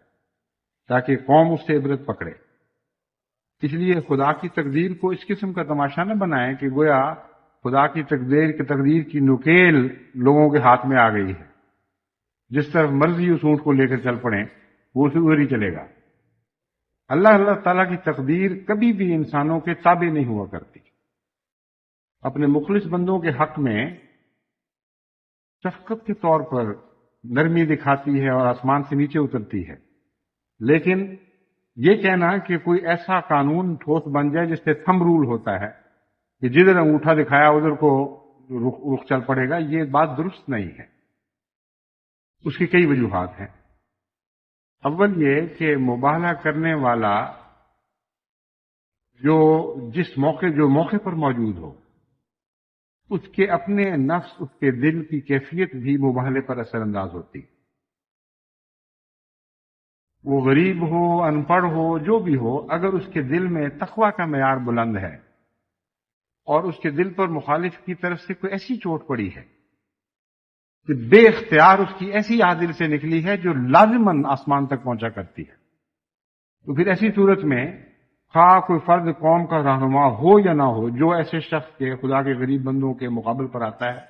تاکہ قوم اس سے عبرت پکڑے۔ اس لیے خدا کی تقدیر کو اس قسم کا تماشا نہ بنائیں کہ گویا خدا کی تقدیر کی نکیل لوگوں کے ہاتھ میں آ گئی ہے، جس طرف مرضی اس اونٹ کو لے کر چل پڑیں وہ اسے ادھر ہی چلے گا۔ اللہ تعالیٰ کی تقدیر کبھی بھی انسانوں کے تابع نہیں ہوا کرتی۔ اپنے مخلص بندوں کے حق میں شفقت کے طور پر نرمی دکھاتی ہے اور آسمان سے نیچے اترتی ہے، لیکن یہ کہنا کہ کوئی ایسا قانون ٹھوس بن جائے جس سے تھم رول ہوتا ہے کہ جدھر انگوٹھا دکھایا ادھر کو رخ چل پڑے گا، یہ بات درست نہیں ہے۔ اس کی کئی وجوہات ہیں۔ اول یہ کہ مباہلہ کرنے والا جو موقع پر موجود ہو، اس کے اپنے نفس، اس کے دل کی کیفیت بھی مباہلے پر اثر انداز ہوتی۔ وہ غریب ہو، ان پڑھ ہو، جو بھی ہو، اگر اس کے دل میں تقویٰ کا معیار بلند ہے اور اس کے دل پر مخالف کی طرف سے کوئی ایسی چوٹ پڑی ہے کہ بے اختیار اس کی ایسی عادل سے نکلی ہے جو لازماً آسمان تک پہنچا کرتی ہے، تو پھر ایسی صورت میں خواہ کوئی فرد قوم کا رہنما ہو یا نہ ہو، جو ایسے شخص کے خدا کے غریب بندوں کے مقابل پر آتا ہے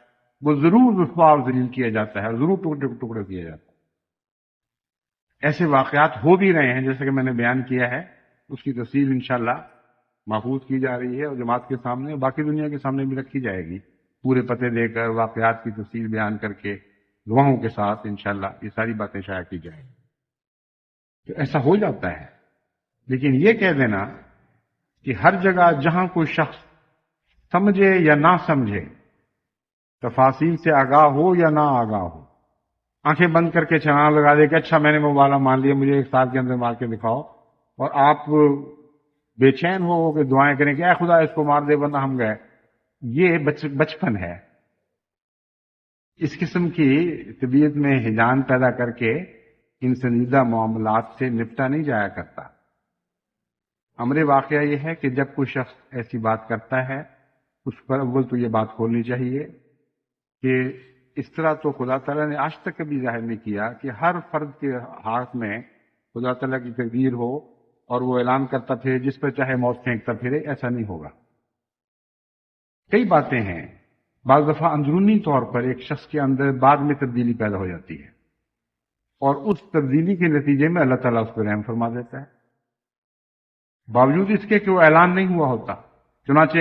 وہ ضرور رسوا اور ذلیل کیا جاتا ہے اور ضرور ٹکڑے کیا جاتا ہے۔ ایسے واقعات ہو بھی رہے ہیں، جیسے کہ میں نے بیان کیا ہے، اس کی تفصیل انشاءاللہ محفوظ کی جا رہی ہے اور جماعت کے سامنے اور باقی دنیا کے سامنے بھی رکھی جائے گی، پورے پتے دے کر، واقعات کی تفصیل بیان کر کے، گواہوں کے ساتھ انشاءاللہ یہ ساری باتیں شائع کی جائیں گی۔ تو ایسا ہو جاتا ہے، لیکن یہ کہہ دینا کہ ہر جگہ جہاں کوئی شخص سمجھے یا نہ سمجھے، تفاصیل سے آگاہ ہو یا نہ آگاہ ہو، آنکھیں بند کر کے چھلانگ لگا دے کہ اچھا میں نے مباہلہ مان لیا، مجھے ایک سال کے اندر مار کے دکھاؤ، اور آپ بے چین ہو کہ دعائیں کریں کہ اے خدا اس کو مار دے ورنہ ہم گئے، یہ بچپن ہے۔ اس قسم کی طبیعت میں ہجان پیدا کر کے ان سنجیدہ معاملات سے نپٹا نہیں جایا کرتا۔ امر واقعہ یہ ہے کہ جب کوئی شخص ایسی بات کرتا ہے اس پر اول تو یہ بات کھولنی چاہیے کہ اس طرح تو خدا تعالیٰ نے آج تک کبھی ظاہر نہیں کیا کہ ہر فرد کے ہاتھ میں خدا تعالیٰ کی تقدیر ہو اور وہ اعلان کرتا پھرے جس پر چاہے موت پھینکتا پھرے. ایسا نہیں ہوگا. کئی باتیں ہیں، بعض دفعہ اندرونی طور پر ایک شخص کے اندر بعد میں تبدیلی پیدا ہو جاتی ہے اور اس تبدیلی کے نتیجے میں اللہ تعالیٰ اس کو رحم فرما دیتا ہے، باوجود اس کے کہ وہ اعلان نہیں ہوا ہوتا. چنانچہ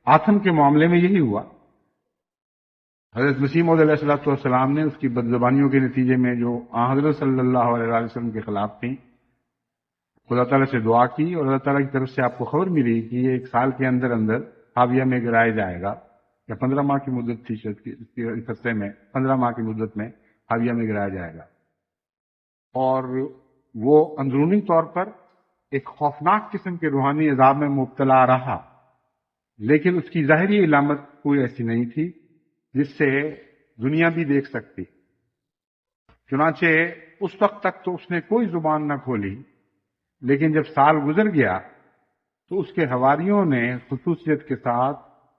آدم کے معاملے میں یہی ہوا. حضرت مسیح موعود علیہ الصلوۃ والسلام نے اس کی بدزبانیوں کے نتیجے میں جو حضرت صلی اللہ علیہ وسلم کے خلاف تھیں، خدا تعالیٰ سے دعا کی اور اللہ تعالیٰ کی طرف سے آپ کو خبر ملی کہ یہ 1 سال کے اندر اندر حاویہ میں گرایا جائے گا، یا 15 ماہ کی مدت تھی اس عرصے میں، 15 ماہ کی مدت میں حاویہ میں گرایا جائے گا. اور وہ اندرونی طور پر ایک خوفناک قسم کے روحانی عذاب میں مبتلا رہا، لیکن اس کی ظاہری علامت کوئی ایسی نہیں تھی جس سے دنیا بھی دیکھ سکتی. چنانچہ اس وقت تک تو اس نے کوئی زبان نہ کھولی، لیکن جب سال گزر گیا تو اس کے حواریوں نے خصوصیت کے ساتھ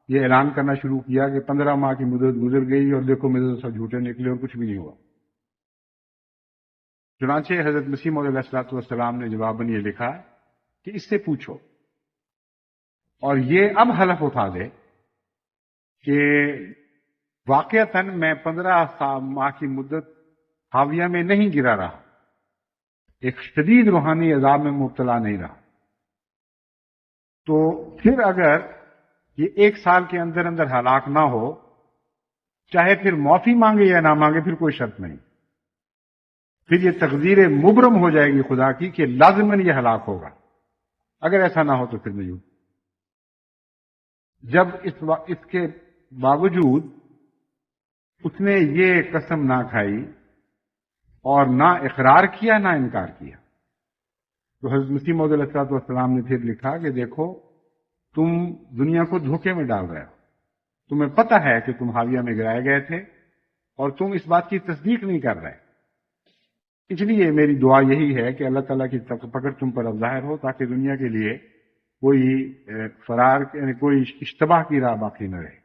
یہ اعلان کرنا شروع کیا کہ 15 ماہ کی مدت گزر گئی اور دیکھو میرے سب جھوٹے نکلے اور کچھ بھی نہیں ہوا. چنانچہ حضرت مسیح موعود علیہ الصلوۃ والسلام نے جواباً یہ لکھا کہ اس سے پوچھو اور یہ اب حلف اٹھا دے کہ واقعتاً میں 15 ماہ کی مدت حاویہ میں نہیں گرا رہا، ایک شدید روحانی عذاب میں مبتلا نہیں رہا. تو پھر اگر یہ 1 سال کے اندر اندر ہلاک نہ ہو، چاہے پھر معافی مانگے یا نہ مانگے، پھر کوئی شرط نہیں. پھر یہ تقدیر مبرم ہو جائے گی خدا کی کہ لازماً یہ ہلاک ہوگا. اگر ایسا نہ ہو تو پھر نہیں. جب اس کے باوجود اس نے یہ قسم نہ کھائی اور نہ اقرار کیا نہ انکار کیا، تو حضرت مسیح موعود علیہ الصلوۃ والسلام نے پھر لکھا کہ دیکھو تم دنیا کو دھوکے میں ڈال رہے ہو، تمہیں پتہ ہے کہ تم حاویہ میں گرائے گئے تھے اور تم اس بات کی تصدیق نہیں کر رہے. اس لیے میری دعا یہی ہے کہ اللہ تعالیٰ کی پکڑ تم پر اب ظاہر ہو تاکہ دنیا کے لیے کوئی فرار یعنی کوئی اشتباہ کی راہ باقی نہ رہے.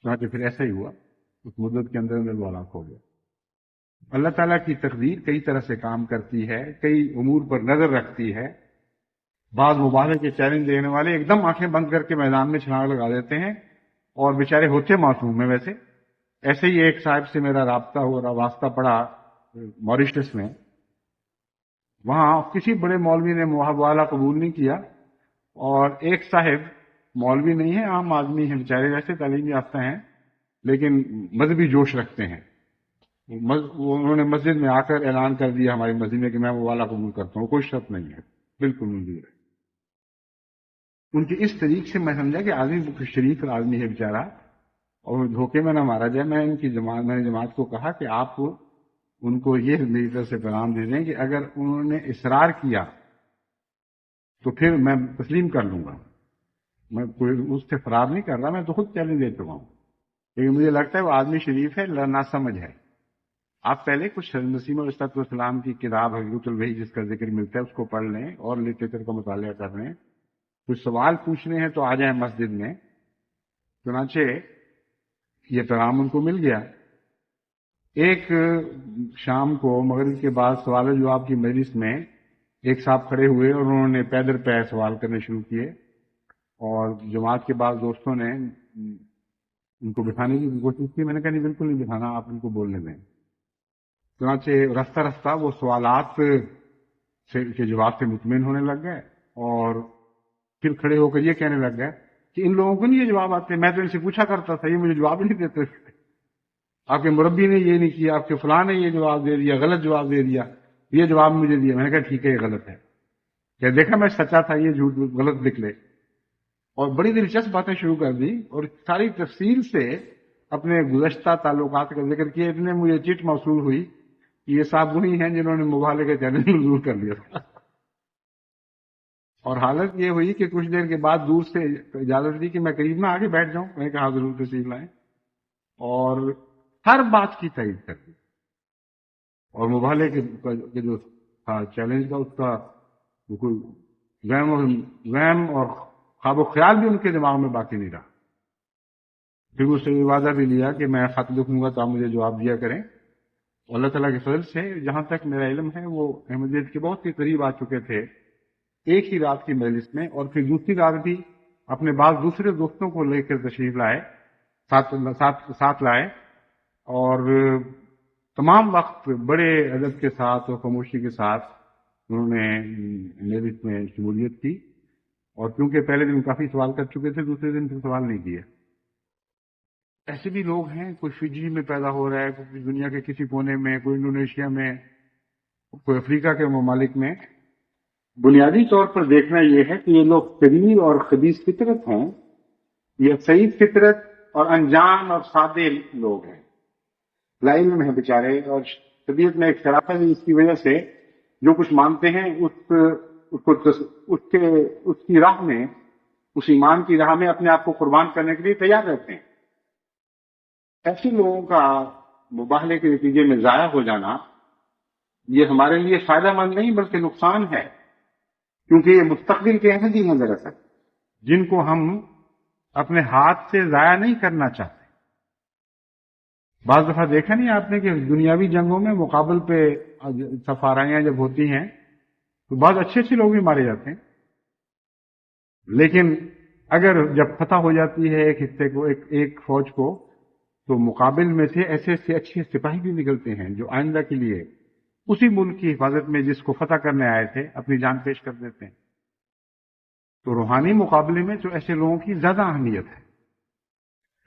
چنانچہ پھر ایسا ہی ہوا، اس مدت کے اندر اندر وہ ہلاک ہو گیا. اللہ تعالیٰ کی تقدیر کئی طرح سے کام کرتی ہے، کئی امور پر نظر رکھتی ہے. بعض مبالغے کے چیلنج دینے والے ایک دم آنکھیں بند کر کے میدان میں چھلانگ لگا دیتے ہیں اور بیچارے ہوتے معصوم ہیں. ویسے ایسے ہی ایک صاحب سے میرا رابطہ ہوا، واسطہ پڑا ماریشس میں. وہاں کسی بڑے مولوی نے موالا قبول نہیں کیا، اور ایک صاحب مولوی نہیں ہے، عام آدمی ہیں بیچارے، ویسے تعلیم یافتہ ہیں لیکن مذہبی جوش رکھتے ہیں. انہوں نے مسجد میں آ کر اعلان کر دیا ہماری مسجد میں کہ میں موالا قبول کرتا ہوں، کوئی شرط نہیں ہے، بالکل منظور ہے. ان کی اس طریق سے میں سمجھا کہ آدمی شریف آدمی ہے بیچارہ، اور دھوکے میں نہ مارا جائے. میں نے جماعت کو کہا کہ آپ ان کو یہ میری طرف سے پیغام دے دیں کہ اگر انہوں نے اصرار کیا تو پھر میں تسلیم کر لوں گا. میں کوئی اس سے فرار نہیں کر رہا، میں تو خود چیلنج دے چکا ہوں، لیکن مجھے لگتا ہے وہ آدمی شریف ہے، نہ سمجھ ہے. آپ پہلے کچھ مسیح موعود علیہ السلام کی کتاب حقیقت الوحی جس کا ذکر ملتا ہے اس کو پڑھ لیں اور لٹریچر کا مطالعہ کر لیں. کچھ سوال پوچھنے ہیں تو آ جائیں مسجد میں. چنانچہ یہ پیغام ان کو مل گیا. ایک شام کو مغرب کے بعد سوال و جواب کی مجلس میں ایک صاحب کھڑے ہوئے اور انہوں نے پیدر پہ سوال کرنے شروع کیے، اور جماعت کے بعد دوستوں نے ان کو بٹھانے کی کوشش کی. میں نے کہا نہیں، بالکل نہیں بٹھانا، آپ ان کو بولنے دیں. چنانچہ رفتہ رفتہ وہ سوالات کے جواب سے مطمئن ہونے لگ گئے، اور پھر کھڑے ہو کر یہ کہنے لگ گئے کہ ان لوگوں کو نہیں یہ جواب آتے، میں تو ان سے پوچھا کرتا تھا، یہ مجھے جواب نہیں دیتے. آپ کے مربی نے یہ نہیں کیا، آپ کے فلاں نے یہ جواب دے دیا، غلط جواب دے دیا، یہ جواب مجھے دیا. میں نے کہا ٹھیک ہے، یہ غلط ہے. کہ دیکھا میں سچا تھا، یہ جھوٹ غلط نکلے. اور بڑی دلچسپ باتیں شروع کر دی اور ساری تفصیل سے اپنے گزشتہ تعلقات کا ذکر کیا. اتنے مجھے چٹ موصول ہوئی کہ یہ صاحب وہی ہیں جنہوں نے مبالغے کا چیلنج منظور کر لیا تھا. اور حالت یہ ہوئی کہ کچھ دیر کے بعد دور سے اجازت دی کہ میں قریب میں آگے بیٹھ جاؤں. میں نے کہا ضرور تشریف لائیں، اور ہر بات کی تائید کر دی. اور مبالغے کے جو تھا چیلنج کا، اس کا کوئی وہم اور خواب و خیال بھی ان کے دماغ میں باقی نہیں رہا. پھر اس سے وعدہ بھی لیا کہ میں خط لکھوں گا تو آپ مجھے جواب دیا کریں. اللہ تعالیٰ کے فضل سے جہاں تک میرا علم ہے وہ احمدیت کے بہت ہی قریب آ چکے تھے ایک ہی رات کی مجلس میں، اور پھر دوسری رات بھی اپنے بعض دوسرے دوستوں کو لے کر تشریف لائے، ساتھ لائے، اور تمام وقت بڑے ادب کے ساتھ اور خاموشی کے ساتھ انہوں نے مجلس میں شمولیت کی. اور کیونکہ پہلے دن کافی سوال کر چکے تھے، دوسرے دن پھر سوال نہیں کیے. ایسے بھی لوگ ہیں، کوئی فجی میں پیدا ہو رہا ہے، کوئی دنیا کے کسی کونے میں، کوئی انڈونیشیا میں، کوئی افریقہ کے ممالک میں. بنیادی طور پر دیکھنا یہ ہے کہ یہ لوگ شریر اور خبیث فطرت ہیں، یہ سعید فطرت اور انجان اور سادے لوگ ہیں، لا علم ہیں بیچارے، اور طبیعت میں ایک شرافت ہے. اس کی وجہ سے جو کچھ مانتے ہیں اس کی راہ میں، اس ایمان کی راہ میں اپنے آپ کو قربان کرنے کے لیے تیار رہتے ہیں. ایسے لوگوں کا مباہلے کے نتیجے میں ضائع ہو جانا یہ ہمارے لیے فائدہ مند نہیں بلکہ نقصان ہے، کیونکہ یہ مستقبل کے احمدی ہیں دراصل، جن کو ہم اپنے ہاتھ سے ضائع نہیں کرنا چاہتے. بعض دفعہ دیکھا نہیں آپ نے کہ دنیاوی جنگوں میں مقابل پہ سفارائیاں جب ہوتی ہیں تو بعض اچھے لوگ بھی مارے جاتے ہیں، لیکن اگر جب فتح ہو جاتی ہے ایک حصے کو، ایک فوج کو، تو مقابل میں سے ایسے اچھے سپاہی بھی نکلتے ہیں جو آئندہ کے لیے اسی ملک کی حفاظت میں جس کو فتح کرنے آئے تھے اپنی جان پیش کر دیتے ہیں. تو روحانی مقابلے میں تو ایسے لوگوں کی زیادہ اہمیت ہے.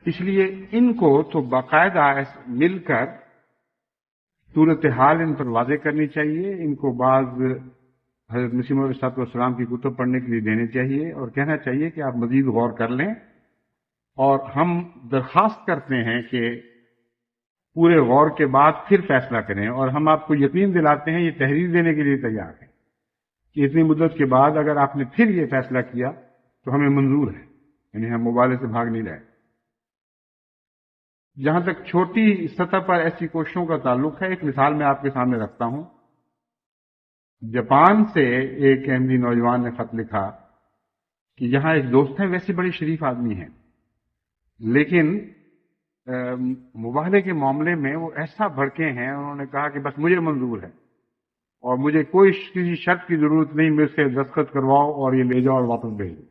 اس لیے ان کو تو باقاعدہ مل کر صورتحال ان پر واضح کرنی چاہیے. ان کو بعض حضرت مسیح موعود علیہ السلام کی کتب پڑھنے کے لیے دینے چاہیے اور کہنا چاہیے کہ آپ مزید غور کر لیں. اور ہم درخواست کرتے ہیں کہ پورے غور کے بعد پھر فیصلہ کریں، اور ہم آپ کو یقین دلاتے ہیں، یہ تحریر دینے کے لیے تیار ہیں کہ اتنی مدت کے بعد اگر آپ نے پھر یہ فیصلہ کیا تو ہمیں منظور ہے، یعنی ہم مبالغے سے بھاگ نہیں رہے. جہاں تک چھوٹی سطح پر ایسی کوششوں کا تعلق ہے، ایک مثال میں آپ کے سامنے رکھتا ہوں. جاپان سے ایک احمدی نوجوان نے خط لکھا کہ یہاں ایک دوست ہے، ویسے بڑے شریف آدمی ہیں، لیکن مباہلے کے معاملے میں وہ ایسا بھڑکے ہیں. انہوں نے کہا کہ بس مجھے منظور ہے اور مجھے کسی شرط کی ضرورت نہیں، مجھ سے دستخط کرواؤ اور یہ لے جاؤ اور واپس بھیج دو.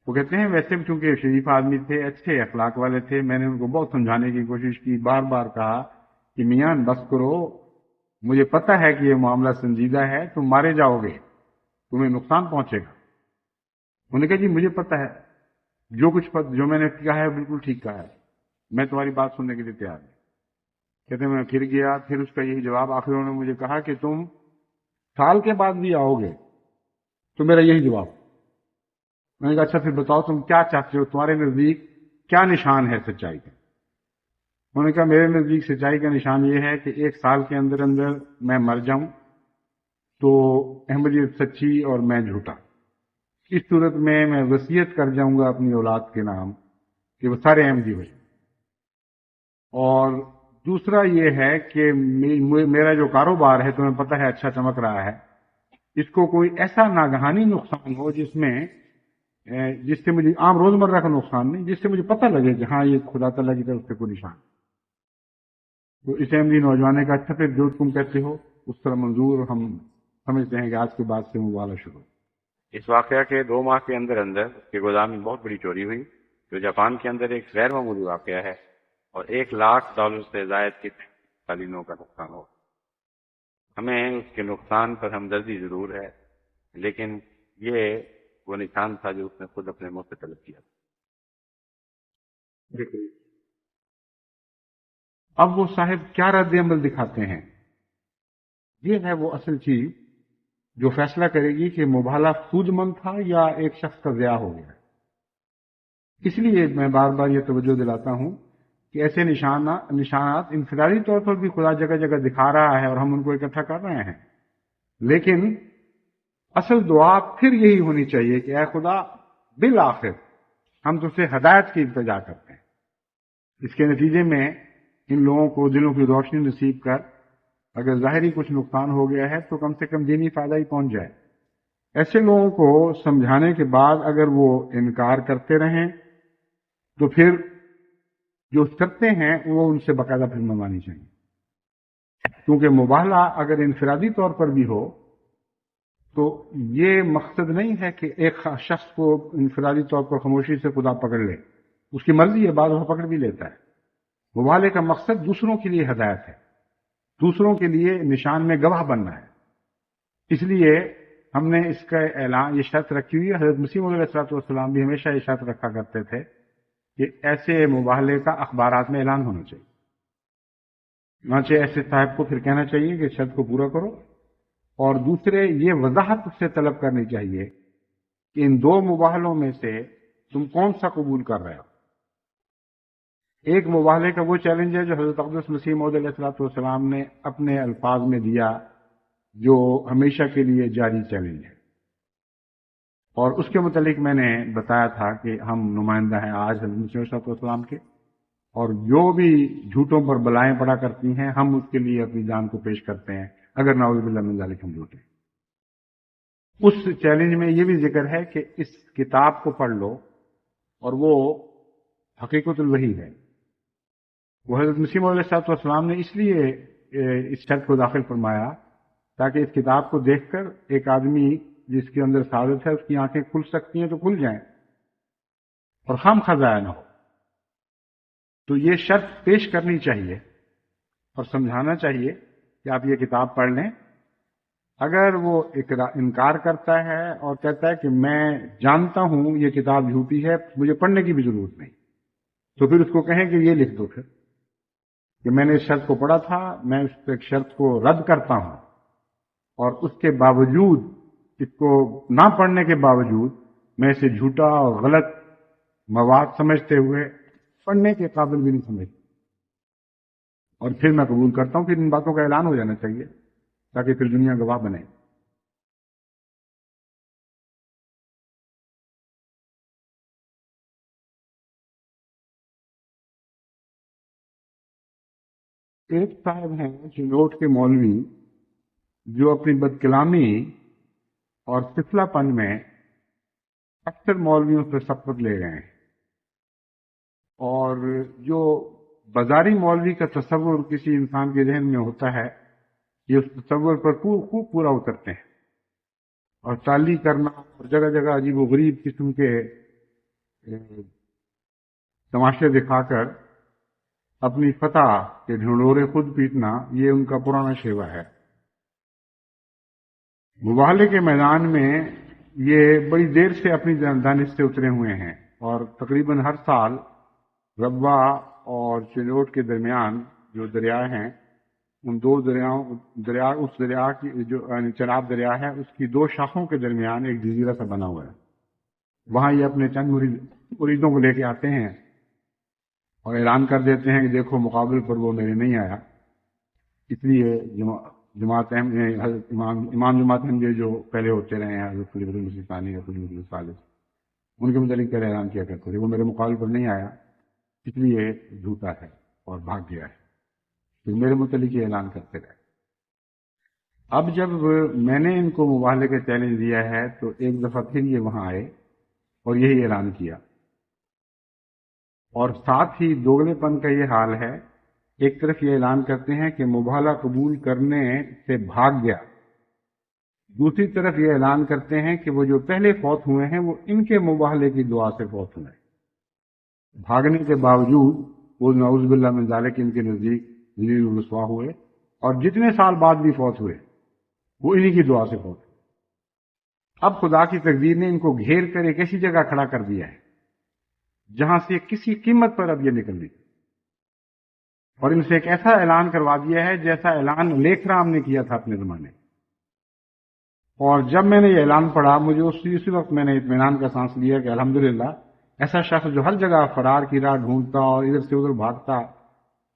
وہ کہتے ہیں ویسے چونکہ شریف آدمی تھے، اچھے اخلاق والے تھے، میں نے ان کو بہت سمجھانے کی کوشش کی، بار بار کہا کہ میاں بس کرو، مجھے پتہ ہے کہ یہ معاملہ سنجیدہ ہے، تم مارے جاؤ گے، تمہیں نقصان پہنچے گا. انہوں نے کہا جی مجھے پتہ ہے، جو میں نے کہا ہے بالکل ٹھیک کہا ہے، میں تمہاری بات سننے کے لیے تیار ہوں. کہتے ہیں میں پھر گیا، پھر اس کا یہی جواب. آخر انہوں نے مجھے کہا کہ تم سال کے بعد بھی آؤ گے تو میرا یہی جواب. میں نے کہا اچھا پھر بتاؤ تم کیا چاہتے ہو، تمہارے نزدیک کیا نشان ہے سچائی کا؟ انہوں نے کہا میرے نزدیک سچائی کا نشان یہ ہے کہ 1 سال کے اندر میں مر جاؤں تو احمدیت سچی اور میں جھوٹا. اس صورت میں وصیت کر جاؤں گا اپنی اولاد کے نام کہ وہ سارے احمدی ہو جائیں. اور دوسرا یہ ہے کہ میرا جو کاروبار ہے تمہیں پتہ ہے اچھا چمک رہا ہے، اس کو کوئی ایسا ناگہانی نقصان ہو جس سے مجھے عام روزمرہ کا نقصان نہیں، جس سے مجھے پتہ لگے کہ ہاں یہ خدا تعالیٰ کی طرف سے کوئی نشان. تو اس احمدی نوجوان نے کہا اچھا پھر جو تم کہتے ہو اس طرح منظور. ہم سمجھتے ہیں کہ آج کے بعد سے مباہلہ شروع. اس واقعہ کے 2 ماہ کے اندر اس کے گودام میں بہت بڑی چوری ہوئی، جو جاپان کے اندر ایک غیر معمولی واقعہ ہے، اور $1,00,000 سے زائد کے قالینوں کا نقصان ہو. ہمیں اس کے نقصان پر ہمدردی ضرور ہے، لیکن یہ وہ نشان تھا جو اس نے خود اپنے منہ سے طلب کیا. اب وہ صاحب کیا رد عمل دکھاتے ہیں؟ یہ ہے وہ اصل چیز جو فیصلہ کرے گی کہ مباہلہ سود مند تھا یا ایک شخص کا ضیاع ہو گیا. اس لیے میں بار بار یہ توجہ دلاتا ہوں کہ ایسے نشانات انفرادی طور پر بھی خدا جگہ جگہ دکھا رہا ہے اور ہم ان کو اکٹھا کر رہے ہیں، لیکن اصل دعا پھر یہی ہونی چاہیے کہ اے خدا بالآخر ہم تجھ سے ہدایت کی التجا کرتے ہیں. اس کے نتیجے میں ان لوگوں کو دلوں کی روشنی نصیب کر، اگر ظاہری کچھ نقصان ہو گیا ہے تو کم سے کم دینی فائدہ ہی پہنچ جائے. ایسے لوگوں کو سمجھانے کے بعد اگر وہ انکار کرتے رہیں تو پھر جو کرتے ہیں وہ ان سے باقاعدہ پھر منوانی چاہیے، کیونکہ مباہلہ اگر انفرادی طور پر بھی ہو تو یہ مقصد نہیں ہے کہ ایک شخص کو انفرادی طور پر خاموشی سے خدا پکڑ لے، اس کی مرضی ہے، بعض وہ پکڑ بھی لیتا ہے۔ مباہلے کا مقصد دوسروں کے لیے ہدایت ہے، دوسروں کے لیے نشان میں گواہ بننا ہے۔ اس لیے ہم نے اس کا اعلان، یہ شرط رکھی ہوئی ہے۔ حضرت مسیح علیہ السلام بھی ہمیشہ یہ شرط رکھا کرتے تھے کہ ایسے مباہلے کا اخبارات میں اعلان ہونا چاہیے۔ چنانچہ ایسے صاحب کو پھر کہنا چاہیے کہ شرط کو پورا کرو، اور دوسرے یہ وضاحت سے طلب کرنی چاہیے کہ ان دو مباہلوں میں سے تم کون سا قبول کر رہے ہو۔ ایک مباہلے کا وہ چیلنج ہے جو حضرت اقدس مسیح موعود علیہ السلام نے اپنے الفاظ میں دیا، جو ہمیشہ کے لیے جاری چیلنج ہے، اور اس کے متعلق میں نے بتایا تھا کہ ہم نمائندہ ہیں آج حضرت مسیح علیہ السلام کے، اور جو بھی جھوٹوں پر بلائیں پڑا کرتی ہیں ہم اس کے لیے اپنی جان کو پیش کرتے ہیں، اگر نعوذ باللہ من ذالک ہم جھوٹے۔ اس چیلنج میں یہ بھی ذکر ہے کہ اس کتاب کو پڑھ لو، اور وہ حقیقت الوحی ہے۔ وہ حضرت مسیح علیہ السلام نے اس لیے اس شرط کو داخل فرمایا تاکہ اس کتاب کو دیکھ کر ایک آدمی جس کے اندر سعادت ہے اس کی آنکھیں کھل سکتی ہیں تو کھل جائیں، اور خواہ ضائع نہ ہو۔ تو یہ شرط پیش کرنی چاہیے اور سمجھانا چاہیے کہ آپ یہ کتاب پڑھ لیں۔ اگر وہ انکار کرتا ہے اور کہتا ہے کہ میں جانتا ہوں یہ کتاب جھوٹی ہے، مجھے پڑھنے کی بھی ضرورت نہیں، تو پھر اس کو کہیں کہ یہ لکھ دو پھر کہ میں نے اس شرط کو پڑھا تھا، میں اس ایک شرط کو رد کرتا ہوں، اور اس کے باوجود، اس کو نہ پڑھنے کے باوجود میں اسے جھوٹا اور غلط مواد سمجھتے ہوئے پڑھنے کے قابل بھی نہیں سمجھتا، اور پھر میں قبول کرتا ہوں۔ پھر ان باتوں کا اعلان ہو جانا چاہیے تاکہ پھر دنیا گواہ بنے۔ ایک صاحب ہیں چنوٹ کے مولوی جو اپنی بد کلامی اور سفلا پن میں اکثر مولویوں سے سبقت لے گئے ہیں، اور جو بازاری مولوی کا تصور کسی انسان کے ذہن میں ہوتا ہے یہ اس تصور پر خوب پورا اترتے ہیں، اور ٹالی کرنا اور جگہ جگہ عجیب و غریب قسم کے تماشے دکھا کر اپنی فتح کے ڈھنڈورے خود پیٹنا، یہ ان کا پرانا شیوا ہے۔ مباہلے کے میدان میں یہ بڑی دیر سے اپنی دانش سے اترے ہوئے ہیں، اور تقریباً ہر سال ربوہ اور چنوٹ کے درمیان جو دریا ہیں، ان دو اس دریا کی جو چناب دریا ہے اس کی دو شاخوں کے درمیان ایک جزیرہ سا بنا ہوا ہے، وہاں یہ اپنے چند مریدوں کو لے کے آتے ہیں اور اعلان کر دیتے ہیں کہ دیکھو مقابل پر وہ میرے نہیں آیا، اس لیے جماعت امام جماعت احمدیہ جو پہلے ہوتے رہے ہیں، حضرت خلیفۃ المسیح ثانی اور خلیفۃ المسیح ثالث، ان کے متعلق پہلے اعلان کیا کرتے تھے وہ میرے مقابل پر نہیں آیا اس لیے جھوٹا ہے اور بھاگ گیا ہے، پھر میرے متعلق یہ اعلان کرتے رہے۔ اب جب میں نے ان کو مباہلے کا چیلنج دیا ہے تو ایک دفعہ پھر یہ وہاں آئے اور یہی اعلان کیا، اور ساتھ ہی دوگلے پن کا یہ حال ہے، ایک طرف یہ اعلان کرتے ہیں کہ مباہلہ قبول کرنے سے بھاگ گیا، دوسری طرف یہ اعلان کرتے ہیں کہ وہ جو پہلے فوت ہوئے ہیں وہ ان کے مباہلے کی دعا سے فوت ہوئے ہیں۔ بھاگنے کے باوجود وہ نعوذ باللہ من ذالک ان کے نزدیک ذلیل و رسوا ہوئے، اور جتنے سال بعد بھی فوت ہوئے وہ انہی کی دعا سے فوت ہوئے۔ اب خدا کی تقدیر نے ان کو گھیر کر ایک ایسی جگہ کھڑا کر دیا ہے جہاں سے کسی قیمت پر اب یہ نکل نہیں، اور ان سے ایک ایسا اعلان کروا دیا ہے جیسا اعلان لیکھ رام نے کیا تھا اپنے زمانے۔ اور جب میں نے یہ اعلان پڑھا مجھے اسی وقت میں نے اطمینان کا سانس لیا کہ الحمدللہ ایسا شخص جو ہر جگہ فرار کی راہ ڈھونڈتا اور ادھر سے ادھر بھاگتا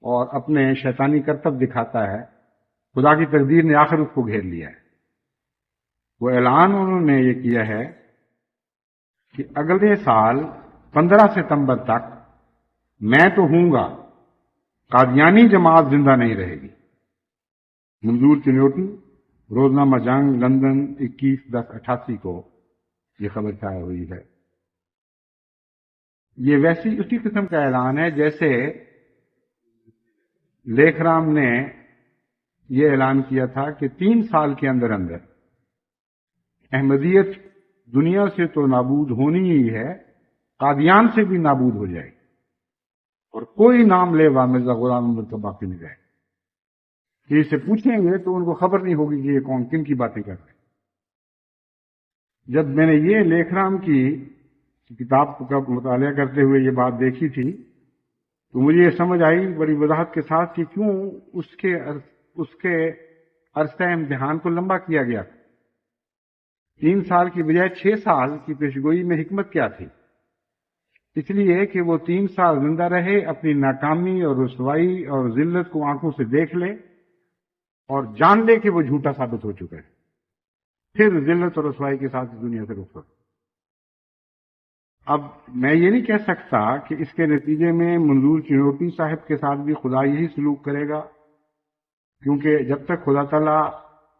اور اپنے شیطانی کرتب دکھاتا ہے، خدا کی تقدیر نے آخر اس کو گھیر لیا ہے۔ وہ اعلان انہوں نے یہ کیا ہے کہ اگلے سال 15 ستمبر تک میں تو ہوں گا، قادیانی جماعت زندہ نہیں رہے گی۔ منظور چنوٹی روزنامہ جنگ لندن 21/10/88 کو یہ خبر شائع ہوئی ہے۔ یہ ویسی اسی قسم کا اعلان ہے جیسے لیکھ رام نے یہ اعلان کیا تھا کہ 3 سال کے اندر اندر احمدیت دنیا سے تو نابود ہونی ہی ہے، قادیان سے بھی نابود ہو جائے اور کوئی نام لیوا مرزا غلام احمد کا باقی نہیں رہے۔ کہ اسے پوچھیں گے تو ان کو خبر نہیں ہوگی کہ یہ کون کن کی باتیں کر رہے ہیں۔ جب میں نے یہ لیکھ رام کی کتاب کا مطالعہ کرتے ہوئے یہ بات دیکھی تھی تو مجھے یہ سمجھ آئی بڑی وضاحت کے ساتھ کہ کیوں اس کے عرصہ امتحان کو لمبا کیا گیا۔ 3 سال کی بجائے 6 سال کی پیشگوئی میں حکمت کیا تھی؟ اس لیے کہ وہ 3 سال زندہ رہے، اپنی ناکامی اور رسوائی اور ذلت کو آنکھوں سے دیکھ لے اور جان لے کہ وہ جھوٹا ثابت ہو چکا ہے، پھر ذلت اور رسوائی کے ساتھ اس دنیا سے رخصت۔ اب میں یہ نہیں کہہ سکتا کہ اس کے نتیجے میں منظور چنوٹی صاحب کے ساتھ بھی خدا یہی سلوک کرے گا، کیونکہ جب تک خدا تعالیٰ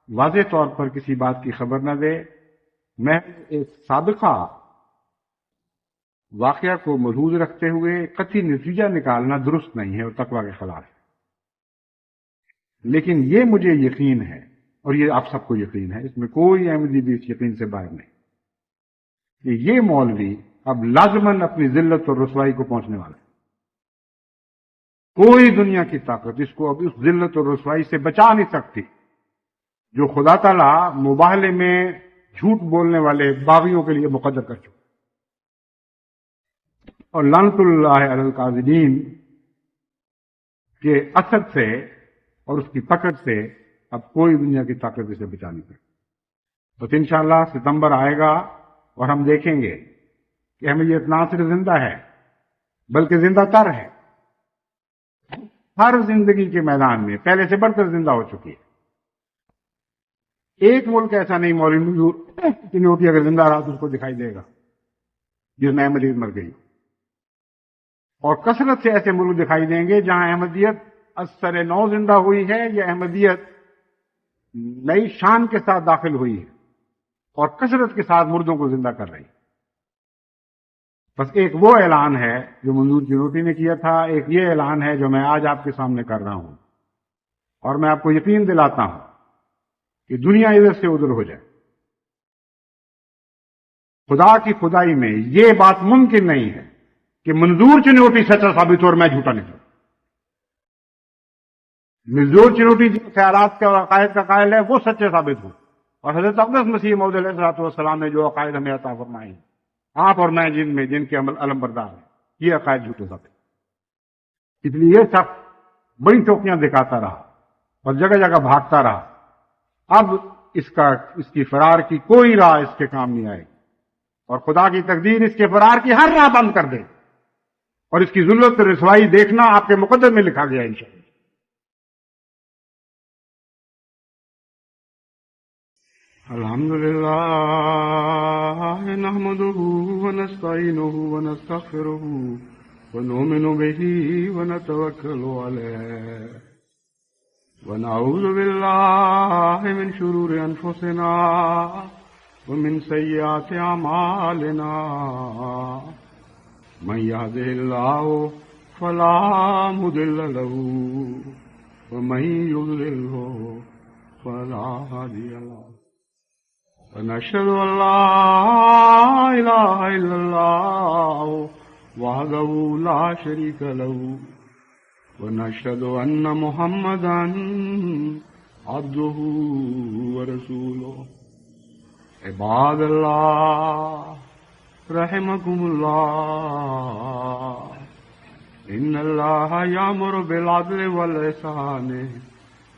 واضح طور پر کسی بات کی خبر نہ دے، میں ایک سابقہ واقعہ کو ملحوظ رکھتے ہوئے قطعی نتیجہ نکالنا درست نہیں ہے اور تقویٰ کے خلاف ہے۔ لیکن یہ مجھے یقین ہے اور یہ آپ سب کو یقین ہے، اس میں کوئی احمدی بھی اس یقین سے باہر نہیں، کہ یہ مولوی اب لازماً اپنی ذلت اور رسوائی کو پہنچنے والا ہے۔ کوئی دنیا کی طاقت اس کو اب اس ذلت اور رسوائی سے بچا نہیں سکتی جو خدا تعالیٰ مباہلے میں جھوٹ بولنے والے باغیوں کے لیے مقدر کر چکا۔ اور لعنت اللہ علی الکاذبین کے اثر سے اور اس کی پکڑ سے اب کوئی دنیا کی طاقت اسے بچا نہیں سکتی۔ بس انشاءاللہ ستمبر آئے گا اور ہم دیکھیں گے کہ احمدیت نہ صرف زندہ ہے بلکہ زندہ تر ہے، ہر زندگی کے میدان میں پہلے سے بڑھ کر زندہ ہو چکی ہے۔ ایک ملک ایسا نہیں مولوی منظور چنوٹی اگر زندہ رہا تو اس کو دکھائی دے گا جس میں احمدیت مر گئی، اور کثرت سے ایسے ملک دکھائی دیں گے جہاں احمدیت اثر نو زندہ ہوئی ہے یا احمدیت نئی شان کے ساتھ داخل ہوئی ہے اور کثرت کے ساتھ مردوں کو زندہ کر رہی ہے۔ بس ایک وہ اعلان ہے جو منظور چنوٹی نے کیا تھا، ایک یہ اعلان ہے جو میں آج آپ کے سامنے کر رہا ہوں، اور میں آپ کو یقین دلاتا ہوں کہ دنیا ادھر سے ادھر ہو جائے، خدا کی خدائی میں یہ بات ممکن نہیں ہے کہ منظور چنوٹی سچا ثابت ہو اور میں جھوٹا نکلوں۔ منظور چنوٹی جن خیالات کا اور عقائد کا قائل ہے وہ سچے ثابت ہو، اور حضرت اقدس مسیح موعود علیہ الصلوۃ والسلام نے جو عقائد ہمیں عطا فرمائے ہیں، آپ اور میں جن کے عمل علم بردار ہیں، یہ عقائد جھوٹے ثابت۔ اس لیے یہ شخص بڑی چوکیاں دکھاتا رہا اور جگہ جگہ بھاگتا رہا، اب اس کی فرار کی کوئی راہ اس کے کام نہیں آئے، اور خدا کی تقدیر اس کے فرار کی ہر راہ بند کر دے، اور اس کی ذلت اور رسوائی دیکھنا آپ کے مقدر میں لکھا گیا ہے انشاءاللہ۔ الحمدللہ نحمده ونستعینه ونستغفره ونؤمن به ونتوکل علیہ ونعوذ باللہ من شرور انفسنا ومن سیئات اعمالنا من يهده الله فلا مضل له ومن يضلله فلا هادي له ونشهد أن لا إله إلا الله وحده لا شريك له ونشهد أن محمدا عبده ورسوله عباد الله رحمكم الله إن الله يأمر بالعدل والإحسان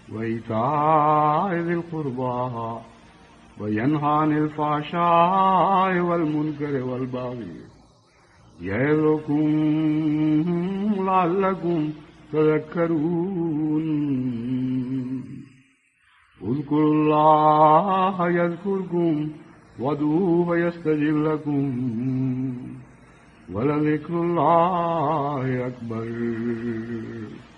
وإيتاء ذي القربى وينهى عن الفحشاء والمنكر والبغي يعظكم لعلكم تذكرون اذكروا الله يذكركم وادعوه يستجب لكم ولذكر الله أكبر